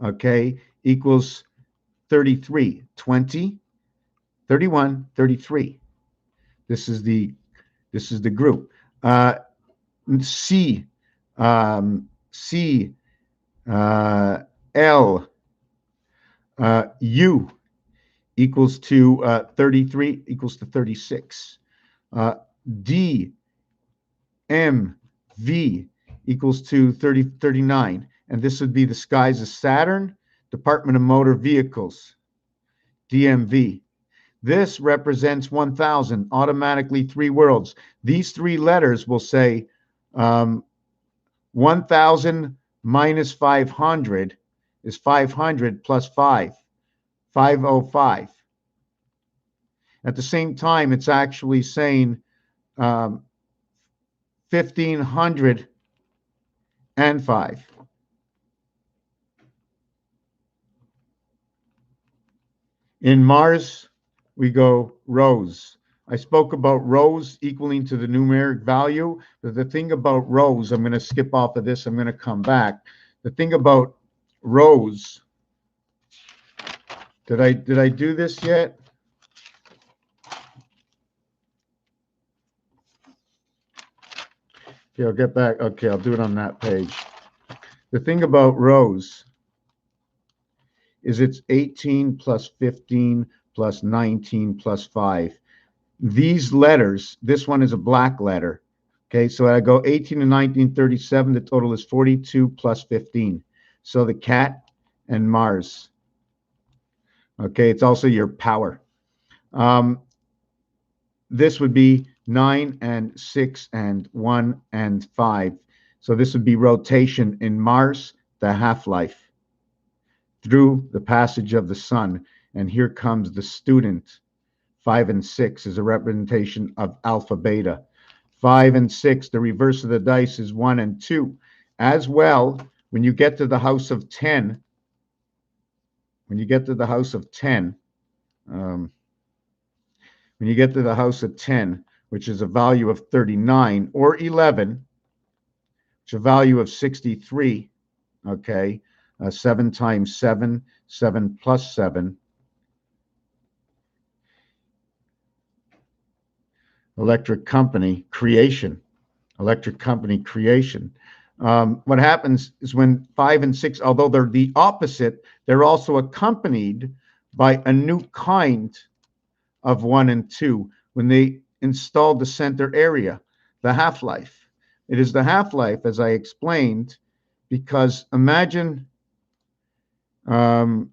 okay, equals 33. 20, 31, 33. This is the group. C, C, L, U equals to 33 equals to 36. D, M, V equals to 39. And this would be the skies of Saturn, Department of Motor Vehicles, DMV. This represents 1,000, automatically 3 worlds. These 3 letters will say 1,000 minus 500 is 500 plus 5, 505. At the same time, it's actually saying 1,500 and 5. In Mars, we go rows. I spoke about rows equaling to the numeric value, but the thing about rows, I'm going to skip off of this, I'm going to come back. The thing about rows, did I do this yet? Okay, I'll get back. Okay, I'll do it on that page. The thing about rows is it's 18 plus 15 plus 19 plus 5. These letters, this one is a black letter. Okay, so I go 18 and 19, 37. The total is 42 plus 15. So the cat and Mars. Okay, it's also your power. This would be 9 and 6 and 1 and 5. So this would be rotation in Mars, the half-life, through the passage of the sun. And here comes the student. 5 and 6 is a representation of alpha beta. 5 and 6, the reverse of the dice is 1 and 2. As well, when you get to the house of 10, when you get to the house of 10, which is a value of 39, or 11, which is a value of 63, okay, 7 times 7, 7 plus 7. Electric company creation. What happens is when 5 and 6, although they're the opposite, they're also accompanied by a new kind of 1 and 2 when they installed the center area. the half-life. It is the half-life, as I explained, because um,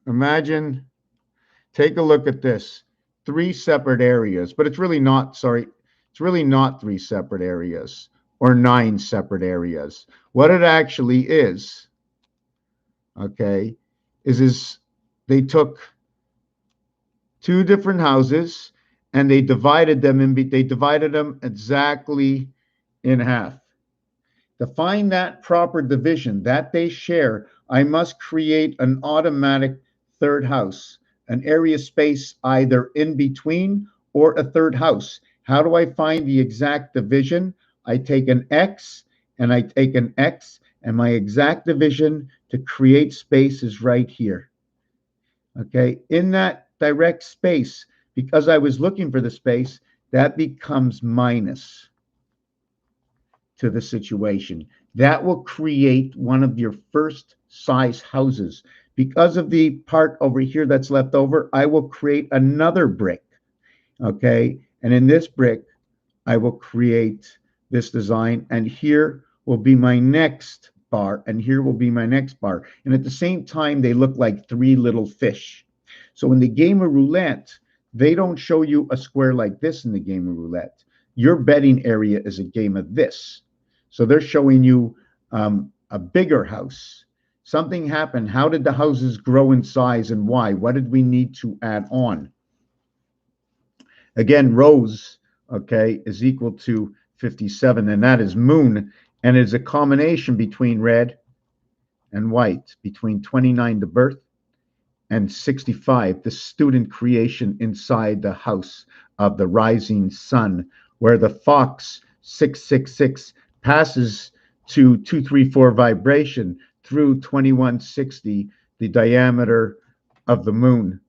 imagine, take a look at this. Three separate areas, but it's really not, sorry, it's really not three separate areas or nine separate areas. What it actually is, okay, is they took two different houses and they divided them exactly in half. To find that proper division that they share, I must create an automatic third house, an area space either in between or a third house. How do I find the exact division? I take an X and I take an X, and my exact division to create space is right here. Okay, in that direct space, because I was looking for the space, that becomes minus to the situation. That will create one of your first size houses. Because of the part over here that's left over, I will create another brick. Okay, and in this brick, I will create this design, and here will be my next bar, and here will be my next bar. And at the same time, they look like three little fish. So in the game of roulette, they don't show you a square like this in the game of roulette. Your betting area is a game of this. So they're showing you a bigger house. Something happened. How did the houses grow in size and why? What did we need to add on? Again, rose, okay, is equal to 57, and that is moon, and it's a combination between red and white, between 29, the birth, and 65, the student creation inside the house of the rising sun, where the fox 666 passes to 234 vibration through 2160, the diameter of the moon,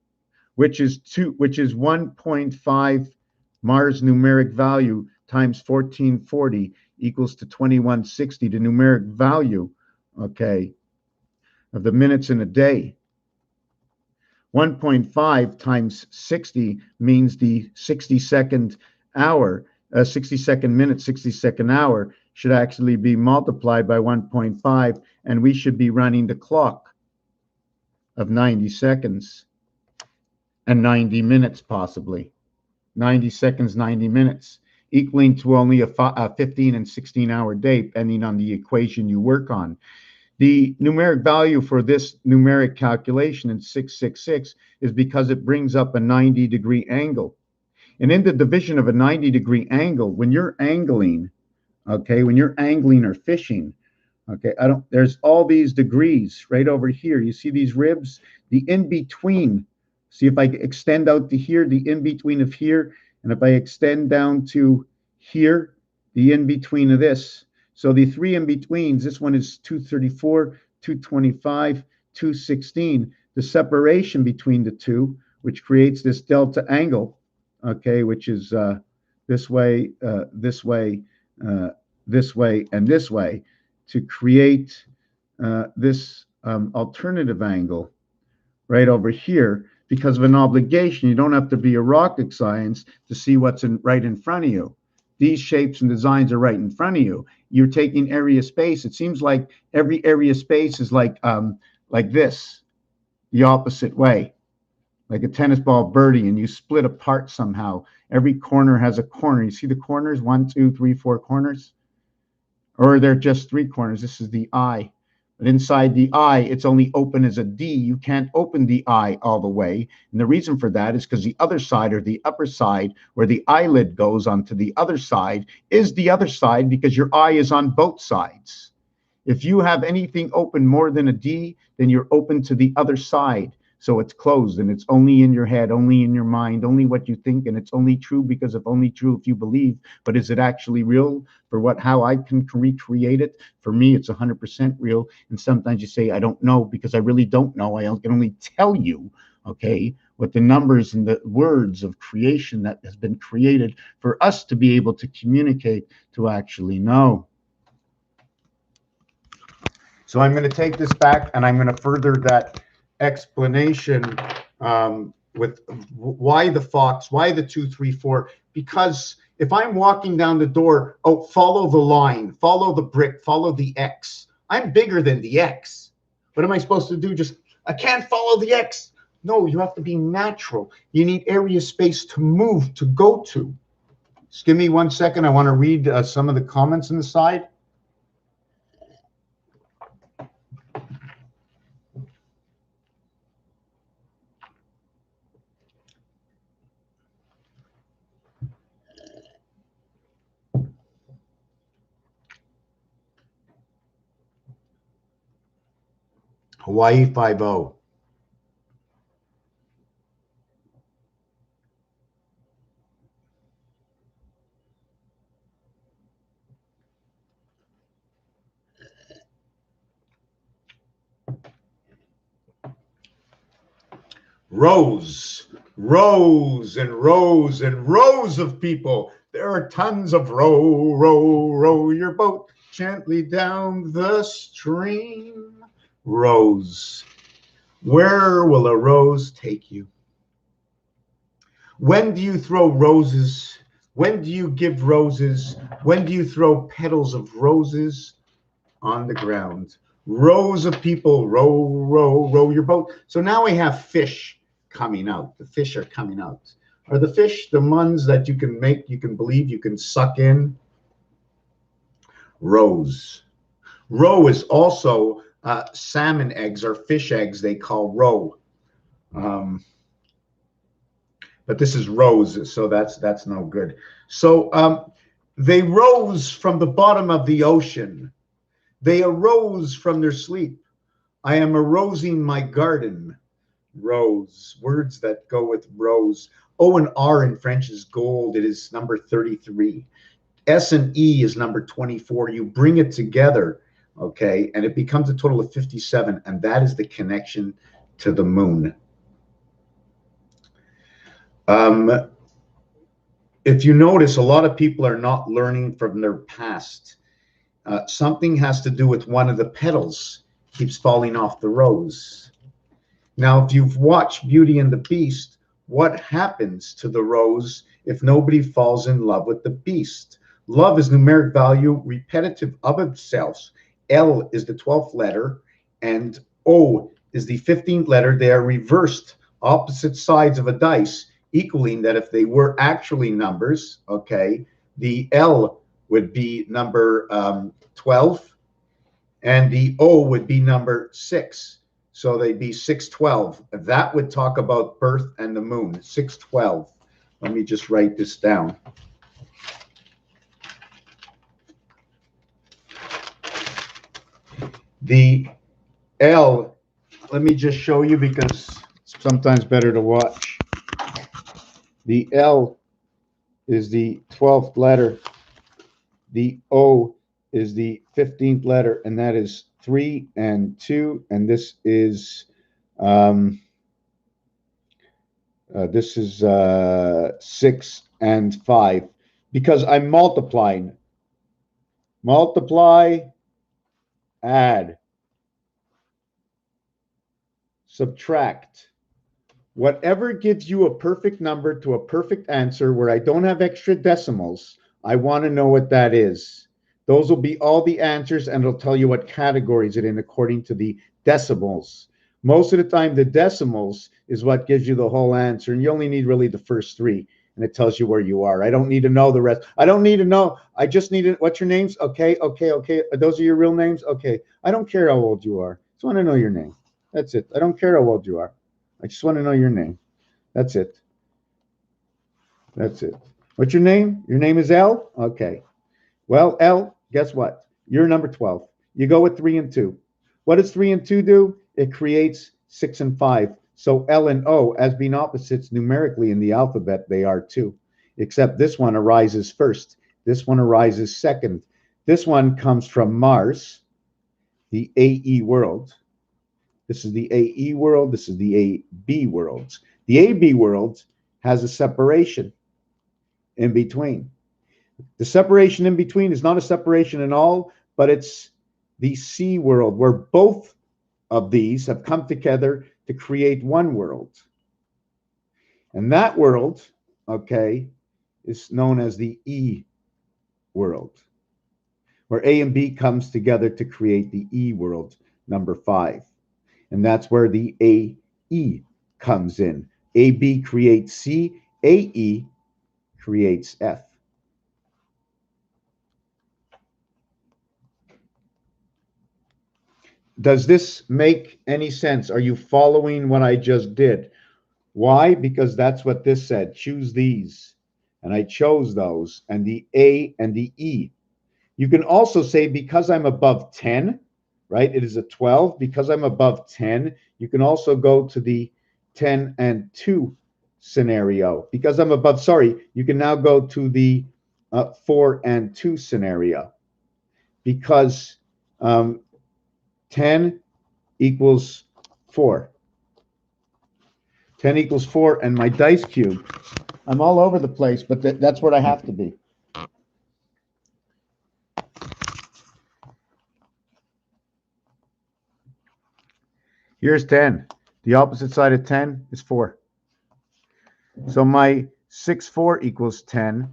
which is 1.5 Mars numeric value times 1440 equals to 2160, the numeric value, okay, of the minutes in a day. 1.5 times 60 means the 60-second hour, 60-second minute, 60-second hour should actually be multiplied by 1.5, and we should be running the clock of 90 seconds and 90 minutes, possibly. 90 seconds, 90 minutes, equaling to only a 15 and 16-hour day, depending on the equation you work on. The numeric value for this numeric calculation in 666 is because it brings up a 90-degree angle. And in the division of a 90-degree angle, when you're angling, okay, when you're angling or fishing, okay, there's all these degrees right over here. You see these ribs? The in-between, see if I extend out to here, the in-between of here, and if I extend down to here, the in-between of this. So the three in-betweens, this one is 234, 225, 216. The separation between the two, which creates this delta angle, okay, which is this way, this way, this way, and this way, to create this alternative angle right over here. Because of an obligation, you don't have to be a rocket science to see what's right in front of you. These shapes and designs are right in front of you. You're taking area space. It seems like every area space is like this, the opposite way, like a tennis ball birdie, and you split apart somehow. Every corner has a corner. You see the corners, 1, 2, 3, 4 corners, or they're just 3 corners. This is the eye. But inside the eye, it's only open as a D. You can't open the eye all the way. And the reason for that is because the other side, or the upper side, where the eyelid goes onto the other side, is the other side, because your eye is on both sides. If you have anything open more than a D, then you're open to the other side. So it's closed, and it's only in your head, only in your mind, only what you think, and it's only true because of only true if you believe. But is it actually real for how I can recreate it? For me, it's 100% real. And sometimes you say, I don't know, because I really don't know. I can only tell you, okay, what the numbers and the words of creation that has been created for us to be able to communicate, to actually know. So I'm going to take this back, and I'm going to further that explanation with why the fox, why the 2, 3, 4? Because if I'm walking down the door, oh, follow the line, follow the brick, follow the X. I'm bigger than the X. What am I supposed to do? Just, I can't follow the X. No, you have to be natural. You need area space to move, to go to. Just give me 1 second. I want to read some of the comments on the side. Hawaii 5-0. Rows, rows and rows and rows of people. There are tons of row, row, row your boat gently down the stream. Rows. Where will a rose take you? When do you throw roses? When do you give roses? When do you throw petals of roses on the ground? Rows of people, row, row, row your boat. So now we have fish coming out. The fish are coming out. Are the fish the ones that you can make, you can believe, you can suck in? Rows. Roe is also salmon eggs or fish eggs they call roe. But this is rose, so that's no good. So they rose from the bottom of the ocean. They arose from their sleep. I am arosing my garden. Rose, words that go with rose. O and R in French is gold. It is number 33. S and E is number 24. You bring it together, okay, and it becomes a total of 57, and that is the connection to the moon. If you notice, a lot of people are not learning from their past. Something has to do with one of the petals keeps falling off the rose. Now, if you've watched Beauty and the Beast, what happens to the rose if nobody falls in love with the beast? Love is numeric value repetitive of itself. L is the 12th letter and O is the 15th letter. They are reversed, opposite sides of a dice, equaling that if they were actually numbers, okay, the L would be number 12 and the O would be number 6. So they'd be 612. That would talk about birth and the moon, 612. Let me just write this down. The L, let me just show you because it's sometimes better to watch. The L is the 12th letter. The O is the 15th letter, and that is 3 and 2, and this is 6 and 5, because I'm multiplying. Multiply, add, subtract. Whatever gives you a perfect number to a perfect answer where I don't have extra decimals, I want to know what that is. Those will be all the answers, and it'll tell you what categories it in according to the decimals. Most of the time, the decimals is what gives you the whole answer, and you only need really the first 3, and it tells you where you are. I don't need to know the rest. I don't need to know. I just need to, what's your names? Okay. Those are your real names? Okay. I don't care how old you are. I just want to know your name. That's it. I don't care how old you are. I just want to know your name. That's it. That's it. What's your name? Your name is L? Okay. Well, L, guess what? You're number 12. You go with 3 and 2. What does 3 and 2 do? It creates 6 and 5. So L and O, as being opposites numerically in the alphabet, they are 2. Except this one arises first. This one arises second. This one comes from Mars, the AE world. This is the AE world. This is the AB world. The AB world has a separation in between. The separation in between is not a separation in all, but it's the C world, where both of these have come together to create one world. And that world, okay, is known as the E world, where A and B comes together to create the E world, number 5. And that's where the AE comes in. AB creates C, AE creates F. Does this make any sense? Are you following what I just did? Why? Because that's what this said. Choose these. And I chose those, and the A and the E. You can also say, because I'm above 10, right? It is a 12. Because I'm above 10, you can also go to the 10 and 2 scenario. Because I'm above, sorry, you can now go to the 4 and 2 scenario. Because 10 equals 4. 10 equals 4, and my dice cube, I'm all over the place, but that's what I have to be. Here's 10. The opposite side of 10 is 4. So my 6, 4 equals 10,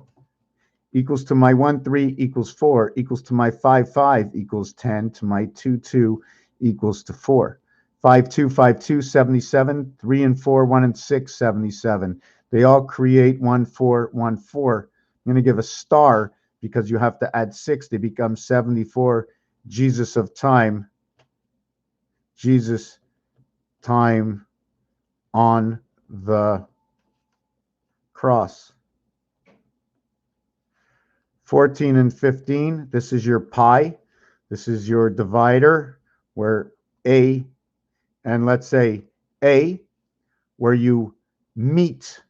equals to my 1, 3 equals 4, equals to my 5, 5 equals 10, to my 2, 2 equals to 4. 5, 2, 5, 2, 77. 3 and 4, 1 and 6, 77. They all create 1, 4, 1, 4. I'm going to give a star because you have to add 6. They become 74. Jesus of time. Jesus time on the cross. 14 and 15, this is your pi. This is your divider, where A, and let's say A, where you meet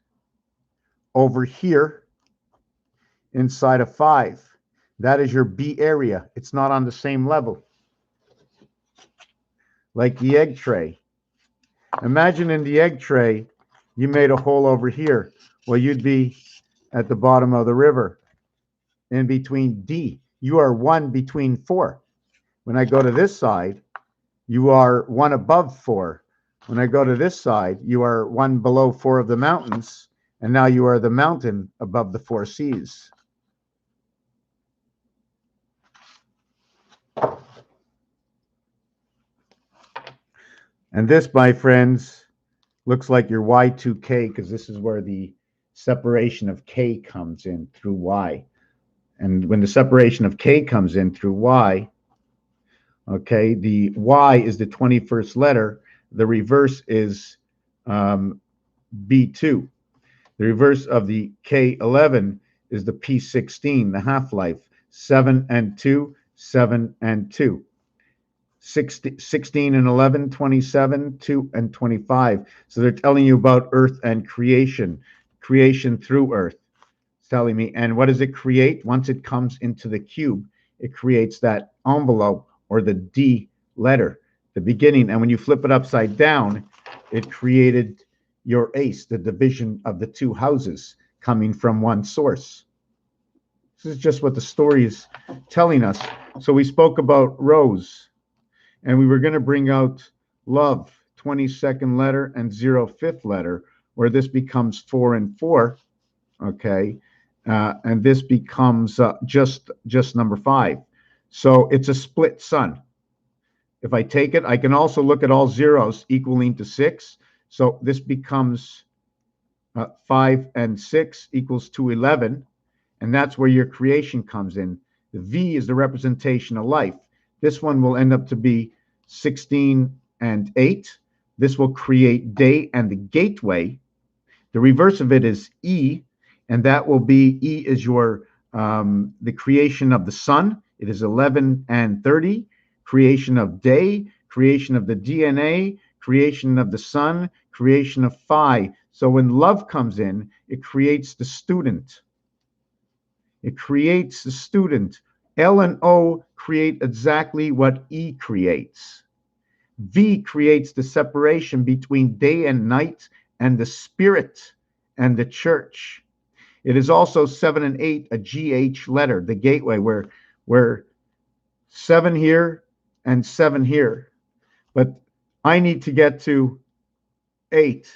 over here inside of 5. That is your B area. It's not on the same level. Like the egg tray. Imagine in the egg tray, you made a hole over here. Well, you'd be at the bottom of the river in between D. You are 1 between 4. When I go to this side, you are 1 above 4. When I go to this side, you are 1 below 4 of the mountains, and now you are the mountain above the 4 seas. And this, my friends, looks like your Y2K, because this is where the separation of K comes in through Y. And when the separation of K comes in through Y, okay, the Y is the 21st letter. The reverse is B2. The reverse of the K11 is the P16, the half-life. 7 and 2, 7 and 2. 16 and 11, 27, 2 and 25. So they're telling you about Earth and creation through Earth. It's telling me, and what does it create? Once it comes into the cube, it creates that envelope, or the D letter, the beginning. And when you flip it upside down, it created your ace, the division of the 2 houses coming from one source. This is just what the story is telling us. So we spoke about Rose, and we were going to bring out love, 22nd letter, and 0, 5th letter, where this becomes 4 and 4, okay? And this becomes just number 5. So it's a split sun. If I take it, I can also look at all zeros equaling to 6. So this becomes 5 and 6 equals to 11. And that's where your creation comes in. The V is the representation of life. This one will end up to be 16 and 8. This will create day and the gateway. The reverse of it is E, and that will be, E is your the creation of the sun. It is 11 and 30. Creation of day, creation of the DNA, creation of the sun, creation of phi. So when love comes in, it creates the student. It creates the student. L and O create exactly what E creates. V creates the separation between day and night and the spirit and the church. It is also 7 and 8, a GH letter, the gateway, where 7 here and 7 here. But I need to get to 8.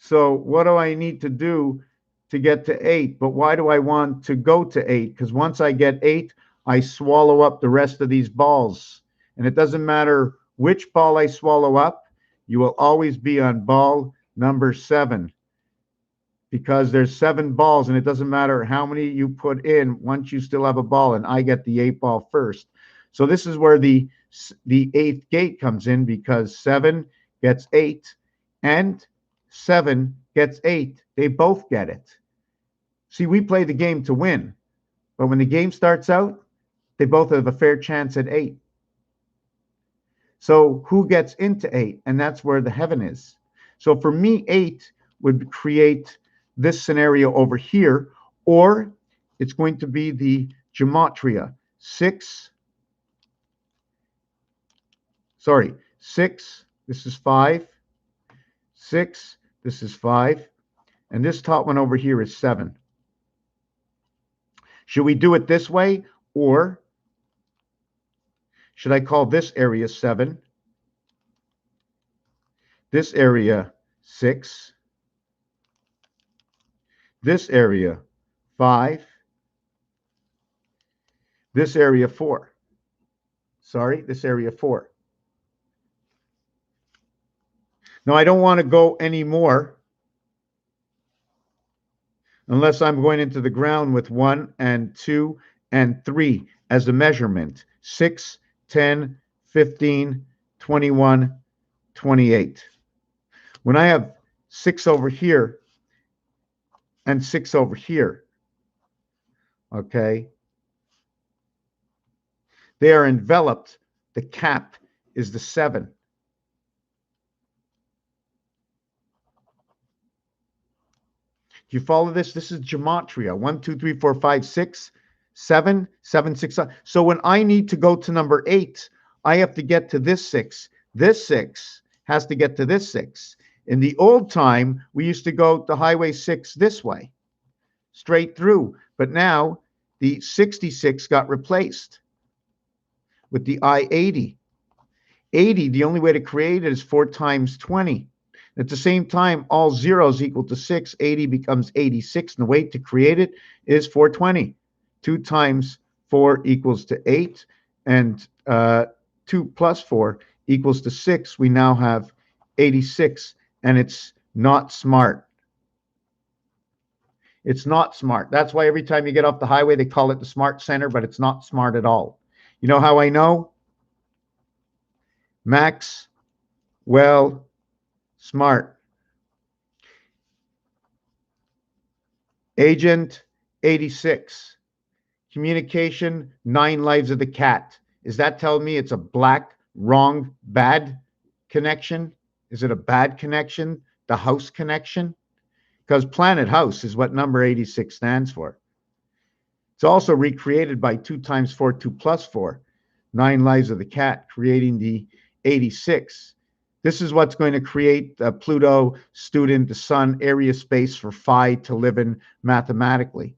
So what do I need to do to get to 8? But why do I want to go to 8? Because once I get 8, I swallow up the rest of these balls. And it doesn't matter which ball I swallow up, you will always be on ball number 7, because there's 7 balls, and it doesn't matter how many you put in, once you still have a ball, and I get the 8 ball first. So this is where the 8th gate comes in, because 7 gets 8 and 7 gets 8. They both get it. See, we play the game to win, but when the game starts out, they both have a fair chance at 8. So who gets into 8? And that's where the heaven is. So for me, 8 would create this scenario over here, or it's going to be the gematria. 6, this is 5, 6, this is 5, and this top one over here is 7. Should we do it this way, or should I call this area 7, this area 6, this area 5, this area 4? This area 4. Now, I don't want to go any more unless I'm going into the ground with 1 and 2 and 3 as a measurement. 6, 10, 15, 21, 28. When I have 6 over here and 6 over here, okay, they are enveloped. The cap is the 7. Do you follow this? This is gematria. 1, 2, 3, 4, 5, 6, 7, 7, 6. So when I need to go to number 8, I have to get to this 6. This 6 has to get to this 6. In the old time, we used to go to Highway 6 this way, straight through. But now the 66 got replaced with the I-80. 80, the only way to create it is 4 times 20. At the same time, all zeros equal to 6. 80 becomes 86, and the way to create it is 420. 2 times 4 equals to 8, and 2 plus 4 equals to 6. We now have 86, and it's not smart. It's not smart. That's why every time you get off the highway, they call it the smart center, but it's not smart at all. You know how I know? Max, well, smart. Agent 86. Communication, 9 lives of the cat. Is that telling me it's a black, wrong, bad connection? Is it a bad connection? The house connection? Because Planet House is what number 86 stands for. It's also recreated by 2 times 4, 2 plus 4. 9 lives of the cat, creating the 86. This is what's going to create Pluto, student, the sun, area space for phi to live in mathematically.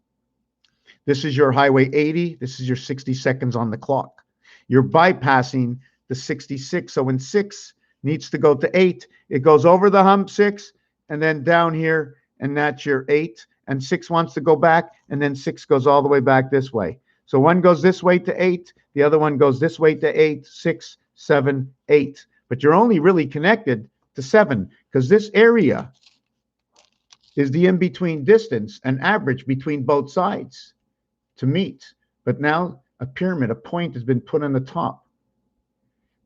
This is your highway 80. This is your 60 seconds on the clock. You're bypassing the 66. So when 6 needs to go to 8, it goes over the hump 6 and then down here, and that's your 8. And 6 wants to go back, and then 6 goes all the way back this way. So one goes this way to 8. The other one goes this way to 8, 6, 7, 8. But you're only really connected to 7 because this area is the in-between distance and average between both sides to meet. But now a pyramid, a point has been put on the top.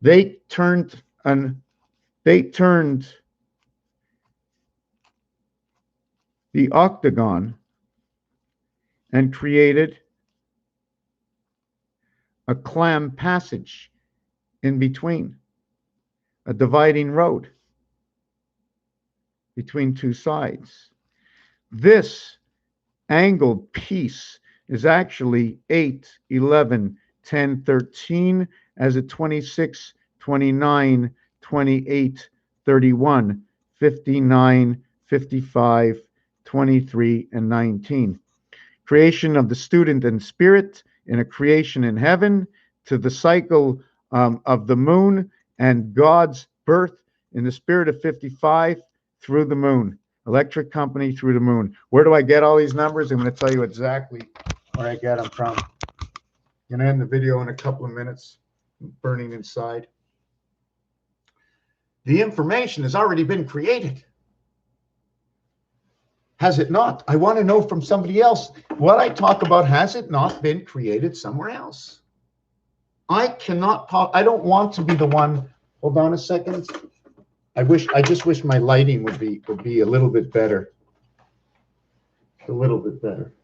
They turned the octagon and created a clam passage in between, a dividing road between 2 sides. This angled piece is actually 8, 11, 10, 13, as a 26, 29, 28, 31, 59, 55, 23, and 19. Creation of the student and spirit in a creation in heaven, to the cycle of the moon and God's birth in the spirit of 55 through the moon. Electric company through the moon. Where do I get all these numbers? I'm going to tell you exactly where I get them from. I'm going to end the video in a couple of minutes. I'm burning inside. The information has already been created. Has it not? I want to know from somebody else. What I talk about, has it not been created somewhere else? I cannot talk. I don't want to be the one. Hold on a second. I just wish my lighting would be a little bit better. A little bit better.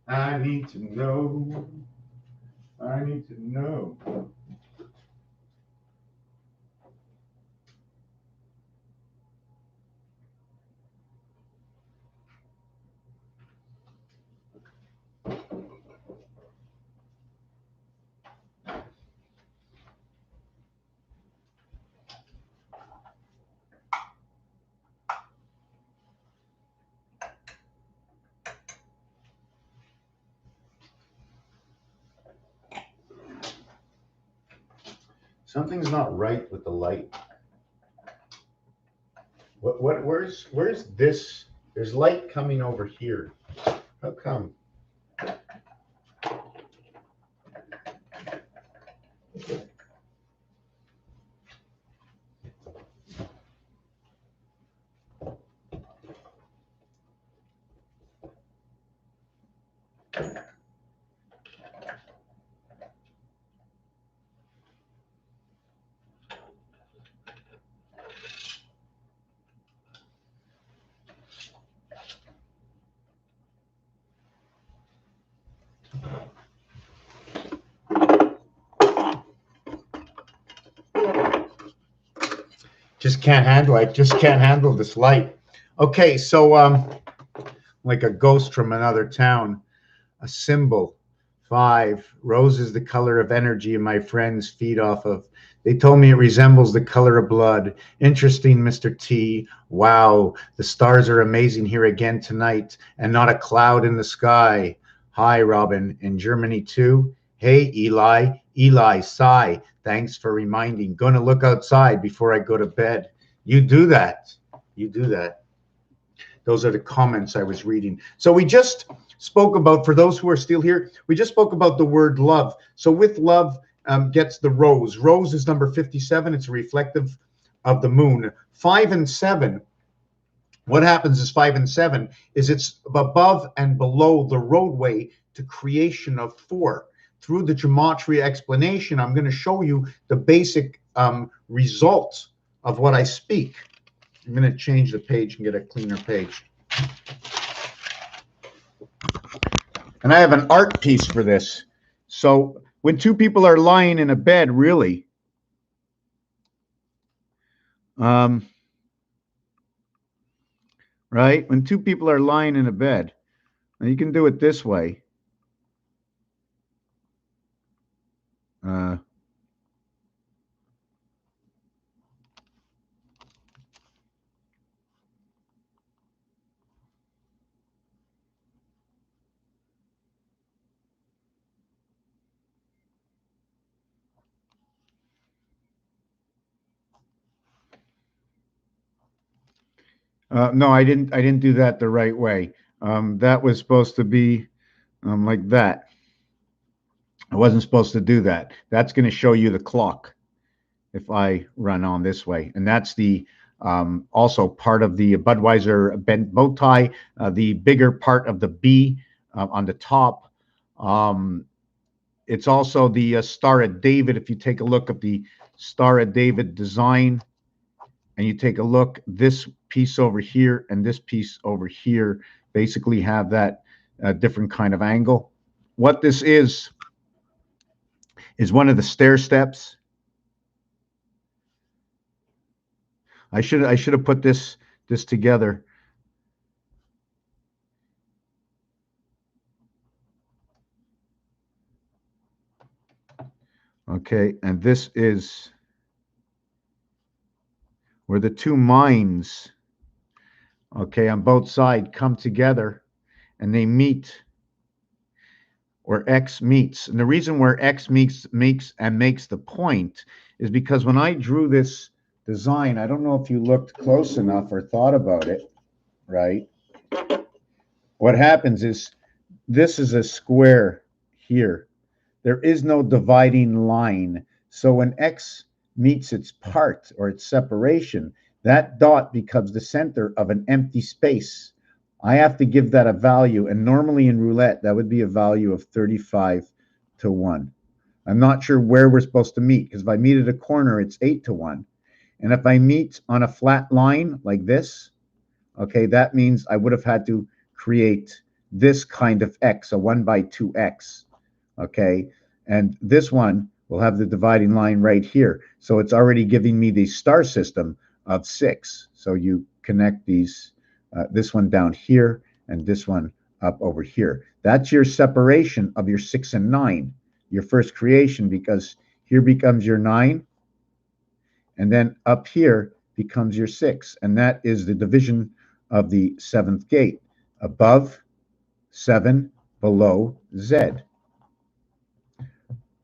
I need to know. I need to know. Something's not right with the light. Where's this? There's light coming over here. How come? Just can't handle. I just can't handle this light. Okay, so like a ghost from another town, a symbol. 5. Rose is the color of energy my friends feed off of. They told me it resembles the color of blood. Interesting, Mr. T. Wow, the stars are amazing here again tonight, and not a cloud in the sky. Hi, Robin. In Germany too? Hey, Eli. Eli, sigh. Thanks for reminding. Gonna look outside before I go to bed. You do that. You do that. Those are the comments I was reading. So we just spoke about, for those who are still here, we just spoke about the word love. So with love gets the rose. Rose is number 57. It's reflective of the moon. 5 and 7. What happens is 5 and 7 is it's above and below the roadway to creation of 4. Through the gematria explanation, I'm going to show you the basic results of what I speak. I'm going to change the page and get a cleaner page. And I have an art piece for this. So when two people are lying in a bed, really, right? When two people are lying in a bed, and you can do it this way. No, I didn't do that the right way. That was supposed to be like that. I wasn't supposed to do that. That's going to show you the clock if I run on this way. And that's the also part of the Budweiser bent bow tie, the bigger part of the B on the top. It's also the Star of David. If you take a look at the Star of David design, and you take a look, this piece over here and this piece over here basically have that different kind of angle. What this is one of the stair steps. I should have put this together. Okay, and this is where the two minds, okay, on both sides come together and they meet, where X meets. And the reason where X makes the point is because when I drew this design, I don't know if you looked close enough or thought about it, right? What happens is this is a square here. There is no dividing line. So when X meets its part or its separation, that dot becomes the center of an empty space. I have to give that a value, and normally in roulette, that would be a value of 35 to 1. I'm not sure where we're supposed to meet, because if I meet at a corner, it's 8 to 1. And if I meet on a flat line like this, okay, that means I would have had to create this kind of X, a 1 by 2X, okay? And this one will have the dividing line right here. So it's already giving me the star system of 6. So you connect these, this one down here and this one up over here. That's your separation of your 6 and 9, your first creation, because here becomes your 9, and then up here becomes your 6. And that is the division of the 7th gate. Above 7, below Z.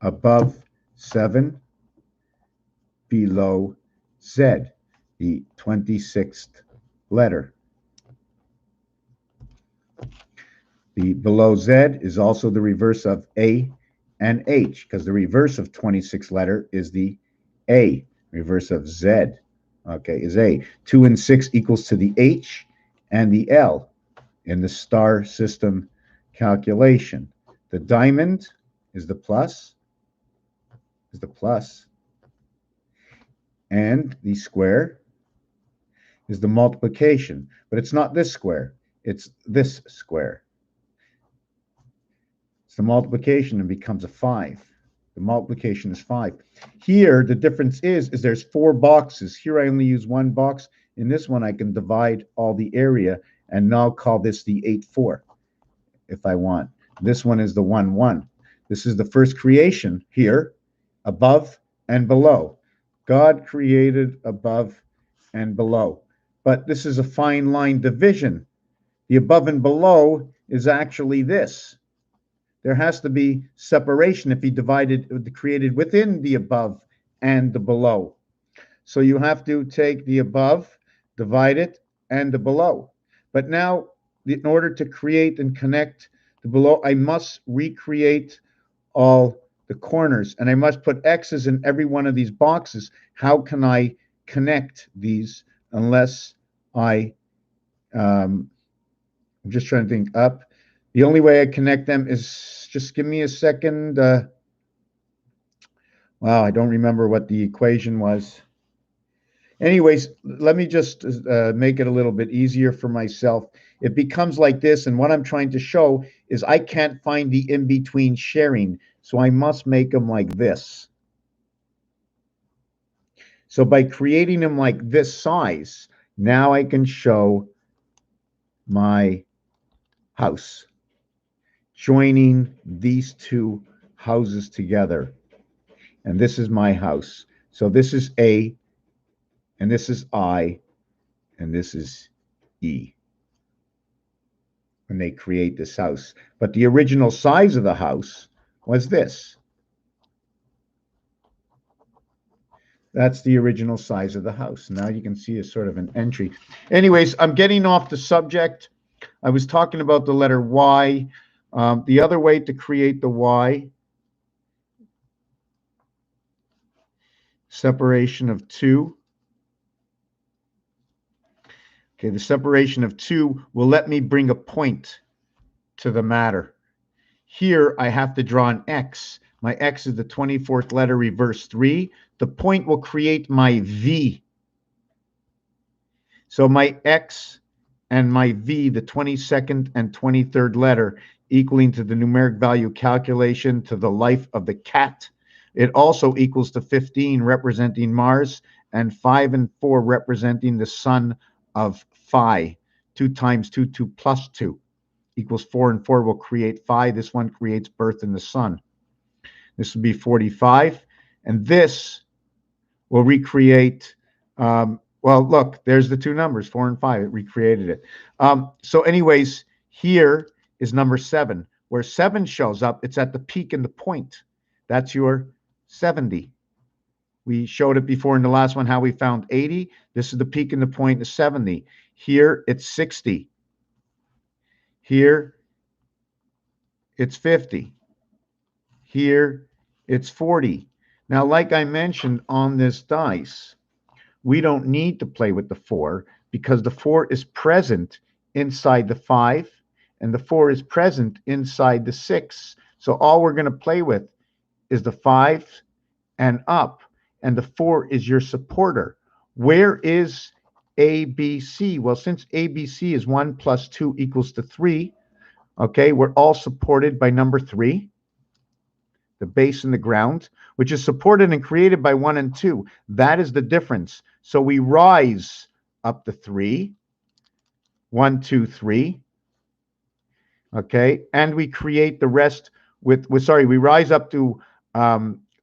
Above 7, below Z, the 26th letter. The below Z is also the reverse of A and H, because the reverse of 26th letter is the A. Reverse of Z, okay, is A. 2 and 6 equals to the H and the L in the star system calculation. The diamond is the plus, and the square is the multiplication. But it's not this square, it's this square. It's the multiplication and becomes a 5. The multiplication is 5. Here, the difference is there's 4 boxes. Here I only use 1 box. In this one, I can divide all the area, and now I'll call this the 8-4 if I want. This one is the 1-1. This is the first creation here, above and below. God created above and below. But this is a fine line division. The above and below is actually this. There has to be separation if he created within the above and the below. So you have to take the above, divide it, and the below. But now, in order to create and connect the below, I must recreate all the corners, and I must put X's in every one of these boxes. How can I connect these unless I'm just trying to think up. The only way I connect them is, just give me a second. Wow, I don't remember what the equation was. Anyways, let me just make it a little bit easier for myself. It becomes like this, and what I'm trying to show is I can't find the in-between sharing, so I must make them like this. So by creating them like this size, now I can show my house, joining these two houses together. And this is my house. So this is A, and this is I, and this is E, when they create this house. But the original size of the house was this. That's the original size of the house. Now you can see a sort of an entry. Anyways, I'm getting off the subject. I was talking about the letter Y. The other way to create the Y, separation of 2. Okay, the separation of 2 will let me bring a point to the matter. Here, I have to draw an X. My X is the 24th letter, reverse 3. The point will create my V. So my X and my V, the 22nd and 23rd letter, equaling to the numeric value calculation to the life of the cat. It also equals to 15, representing Mars, and 5 and 4, representing the son of Phi. 2 times 2, 2 plus 2 equals 4, and 4 will create Phi. This one creates birth in the sun. This would be 45. And this will recreate, well, look, there's the two numbers, 4 and 5. It recreated it. So anyways, here is number 7. Where 7 shows up, it's at the peak and the point. That's your 70. We showed it before in the last one how we found 80. This is the peak and the point of 70. Here, it's 60. Here, it's 50. Here, it's 40. Now, like I mentioned on this dice, we don't need to play with the 4 because the 4 is present inside the 5 and the 4 is present inside the 6. So all we're going to play with is the 5 and up, and the 4 is your supporter. Where is ABC? Well, since ABC is 1 plus 2 equals to 3, okay, we're all supported by number 3. The base and the ground, which is supported and created by 1 and 2. That is the difference. So we rise up to 3. 1, 2, 3. Okay, and we create the rest with we rise up to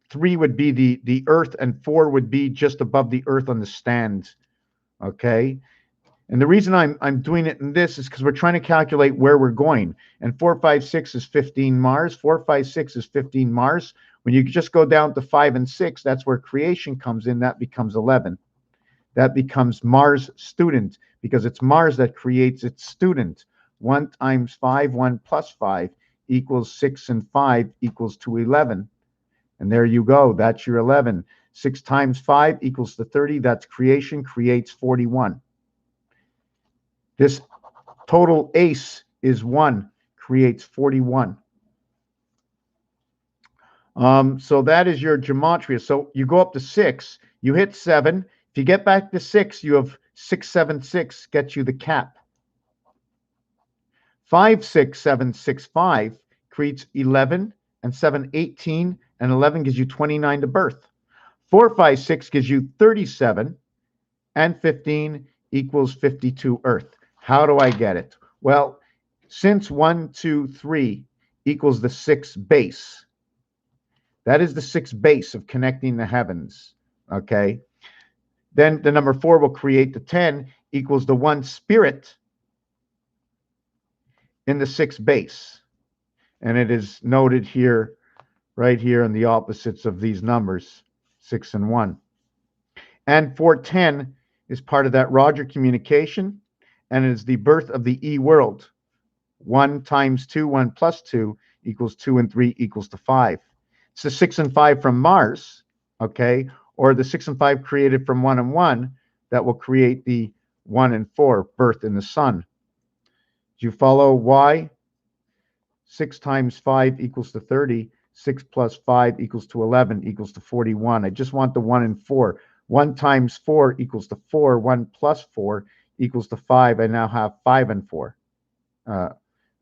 3 would be the earth, and 4 would be just above the earth on the stand. Okay, and the reason I'm doing it in this is because we're trying to calculate where we're going. And 4, 5, 6 is 15 Mars. 4, 5, 6 is 15 Mars. When you just go down to 5 and 6, that's where creation comes in. That becomes 11. That becomes Mars student, because it's Mars that creates its student. 1 times 5, 1 plus 5 equals 6, and 5 equals to 11. And there you go. That's your 11. 6 times 5 equals to 30. That's creation, creates 41. This total ace is 1, creates 41. So that is your gematria. So you go up to 6, you hit 7. If you get back to 6, you have 6, 7, 6 gets you the cap. 5, 6, 7, 6, 5 creates 11, and 7, 18, and 11 gives you 29 to birth. 4, 5, 6 gives you 37, and 15 equals 52 earth. How do I get it? Well, since 1, 2, 3 equals the 6 base, that is the 6 base of connecting the heavens, okay? Then the number 4 will create the 10 equals the 1 spirit in the 6 base. And it is noted here, right here in the opposites of these numbers, 6 and 1. And 410 is part of that Roger communication, and it is the birth of the E world. 1 times 2, 1 plus 2 equals 2, and 3 equals to 5. It's the 6 and 5 from Mars, okay, or the 6 and 5 created from 1 and 1 that will create the 1 and 4 birth in the sun. Do you follow why? 6 times 5 equals to 30. 6 plus 5 equals to 11 equals to 41. I just want the 1 and 4. 1 times 4 equals to 4. 1 plus 4 equals to 5. I now have 5 and 4. I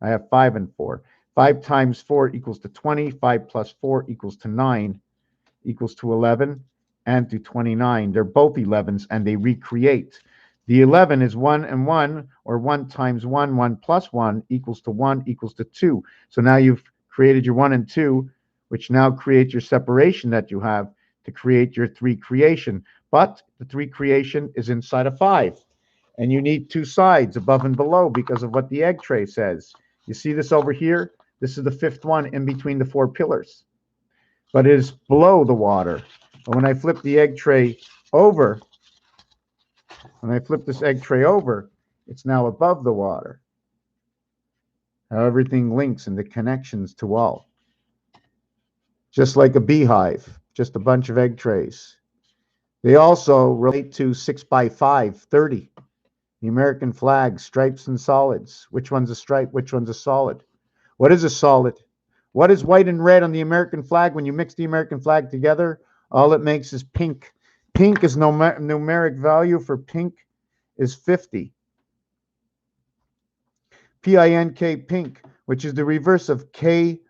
have 5 and 4. 5 times 4 equals to 20. 5 plus 4 equals to 9, equals to 11, and to 29. They're both 11s, and they recreate. The 11 is 1 and 1, or 1 times 1, 1 plus 1 equals to 1 equals to 2. So now you've created your 1 and 2, which now creates your separation that you have to create your 3 creation. But the 3 creation is inside of 5. And you need 2 sides, above and below, because of what the egg tray says. You see this over here? This is the 5th one in between the 4 pillars. But it is below the water. And when I flip the egg tray over, when I flip this egg tray over, it's now above the water. How everything links and the connections to all. Just like a beehive, just a bunch of egg trays. They also relate to 6 by 5, 30. The American flag, stripes and solids. Which one's a stripe? Which one's a solid? What is a solid? What is white and red on the American flag? When you mix the American flag together, all it makes is pink. Pink is numeric value for pink is 50. P-I-N-K, pink, which is the reverse of K-R-M-P.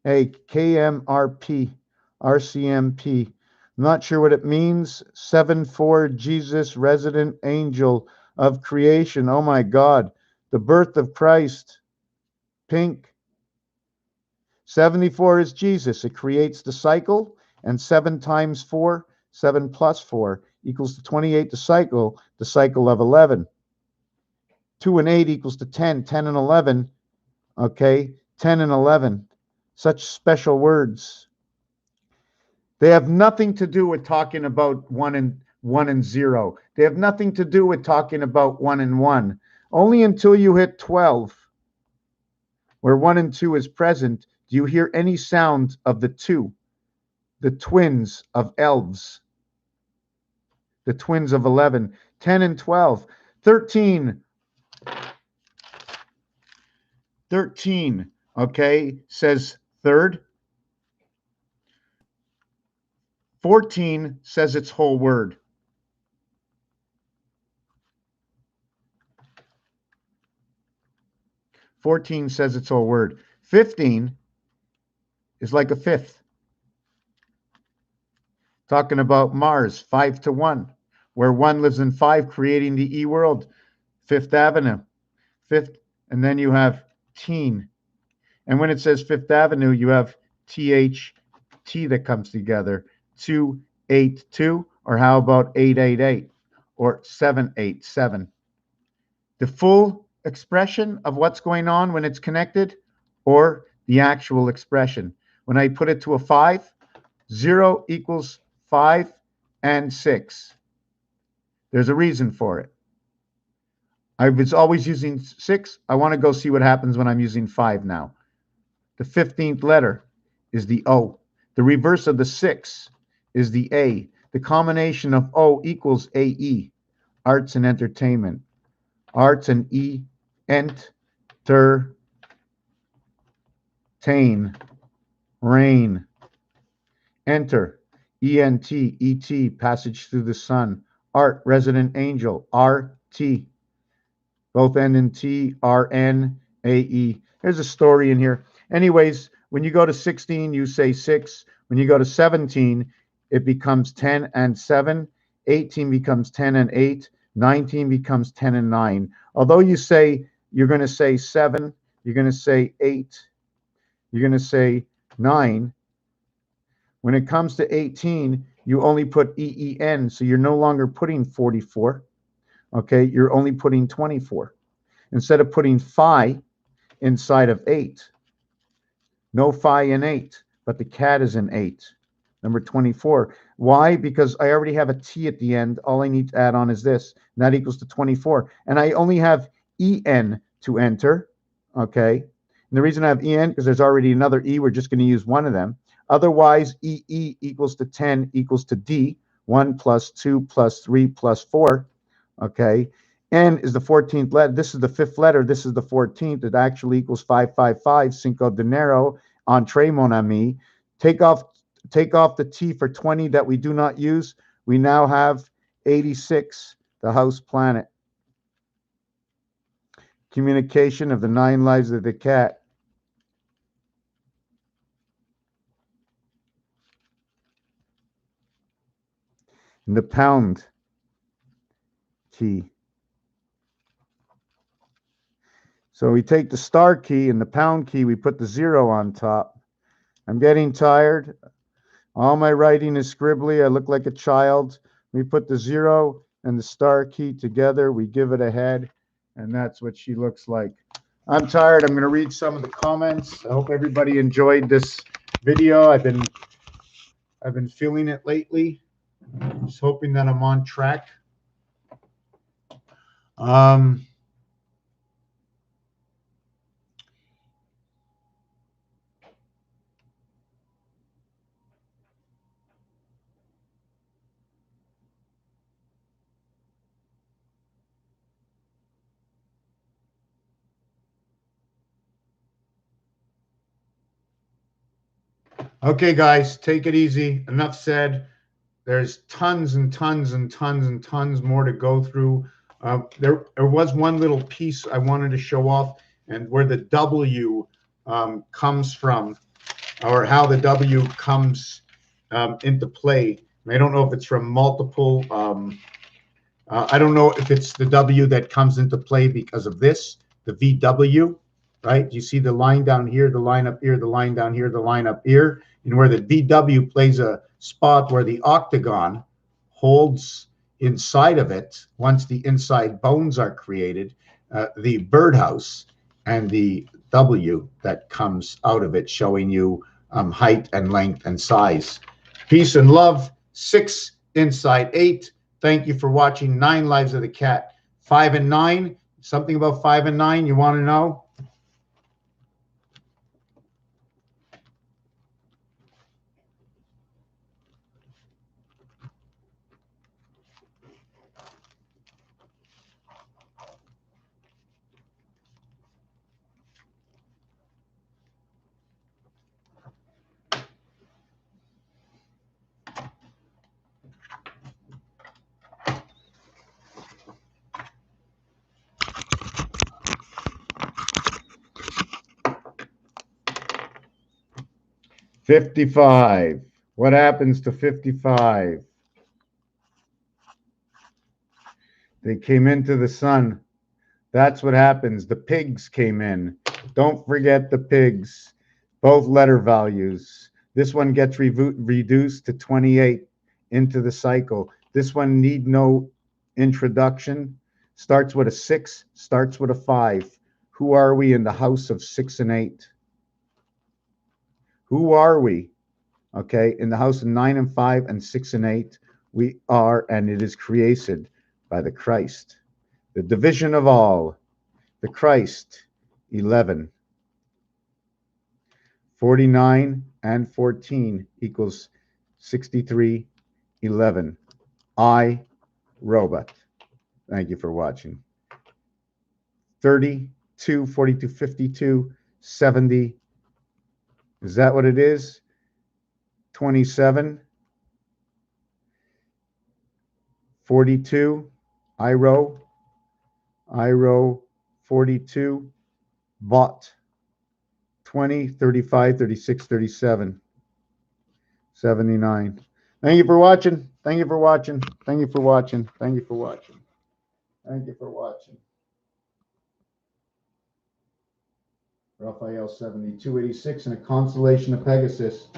Hey, K-M-R-P, R-C-M-P. I'm not sure what it means. 7-4, Jesus, resident angel of creation. Oh my God. The birth of Christ. Pink. 74 is Jesus. It creates the cycle, and 7 times 4, 7 plus 4 equals to 28, the cycle of 11. 2 and 8 equals to 10, 10 and 11, okay? 10 and 11, such special words. They have nothing to do with talking about 1 and 0. They have nothing to do with talking about 1 and 1. Only until you hit 12, where 1 and 2 is present, do you hear any sound of the 2, the twins of elves, the twins of 11, 10 and 12, 13. 13, okay, says third. 14 says its whole word. 14 says its whole word. 15 is like a fifth. Talking about Mars, 5 to 1, where 1 lives in 5, creating the E world. Fifth Avenue. Fifth, and then you have teen. And when it says Fifth Avenue, you have THT that comes together. 282, or how about 888 or 787? The full expression of what's going on when it's connected, or the actual expression. When I put it to a 5, 0 equals 5 and 6. There's a reason for it. I was always using 6. I want to go see what happens when I'm using 5 now. The 15th letter is the O. The reverse of the 6 is the A. The combination of O equals AE, arts and entertainment. Arts and rain. Enter, ENT, ET, passage through the sun. Art, resident angel, RT. Both end in T, RN, AE. There's a story in here. Anyways, when you go to 16, you say 6. When you go to 17, it becomes 10 and 7. 18 becomes 10 and 8. 19 becomes 10 and 9. Although you say you're going to say 7, you're going to say 8, you're going to say 9. When it comes to 18, you only put EEN, so you're no longer putting 44. Okay, you're only putting 24. Instead of putting phi inside of 8. No phi in 8, but the cat is in 8. Number 24. Why? Because I already have a T at the end. All I need to add on is this, and that equals to 24. And I only have EN to enter, okay? And the reason I have EN, because there's already another E, we're just going to use one of them. Otherwise, EE equals to 10 equals to D, 1 plus 2 plus 3 plus 4, okay? N is the 14th letter. This is the 5th letter. This is the 14th. It actually equals 555, Cinco de Enero, entree mon ami. Take off the T for 20 that we do not use. We now have 86, the house planet. Communication of the 9 lives of the cat. And the pound key. So we take the star key and the pound key, we put the 0 on top. I'm getting tired. All my writing is scribbly. I look like a child. We put the 0 and the star key together. We give it a head, and that's what she looks like. I'm tired. I'm going to read some of the comments. I hope everybody enjoyed this video. I've been feeling it lately. Just hoping that I'm on track. Okay, guys, take it easy. Enough said. There's tons and tons and tons and tons more to go through. There was one little piece I wanted to show off, and where the W comes from, or how the W comes into play. I don't know if it's from multiple. I don't know if it's the W that comes into play because of this, the VW, right? You see the line down here, the line up here, the line down here, the line up here, and where the VW plays a spot where the octagon holds inside of it, once the inside bones are created, the birdhouse, and the W that comes out of it, showing you height and length and size. Peace and love. 6 inside 8. Thank you for watching 9 Lives of the Cat. 5 and 9. Something about 5 and 9 you want to know? $55. What happens to 55? They came into the sun. That's what happens. The pigs came in. Don't forget the pigs. Both letter values. This one gets reduced to 28 into the cycle. This one need no introduction. Starts with a 6, starts with a 5. Who are we in the house of 6 and 8? Who are we? Okay, in the house of 9 and 5 and 6 and 8, we are, and it is created by the Christ. The division of all, the Christ, 11. 49 and 14 equals 63, 11. I, robot. Thank you for watching. 32, 42, 52, 70. Is that what it is? 27, 42, IRO, 42, bot, 20, 35, 36, 37, 79. Thank you for watching. Thank you for watching. Thank you for watching. Thank you for watching. Thank you for watching. Raphael 7286 and a constellation of Pegasus.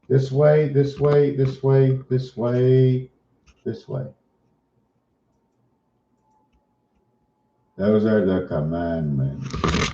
This way, this way, this way, this way, this way. Those are the commandments.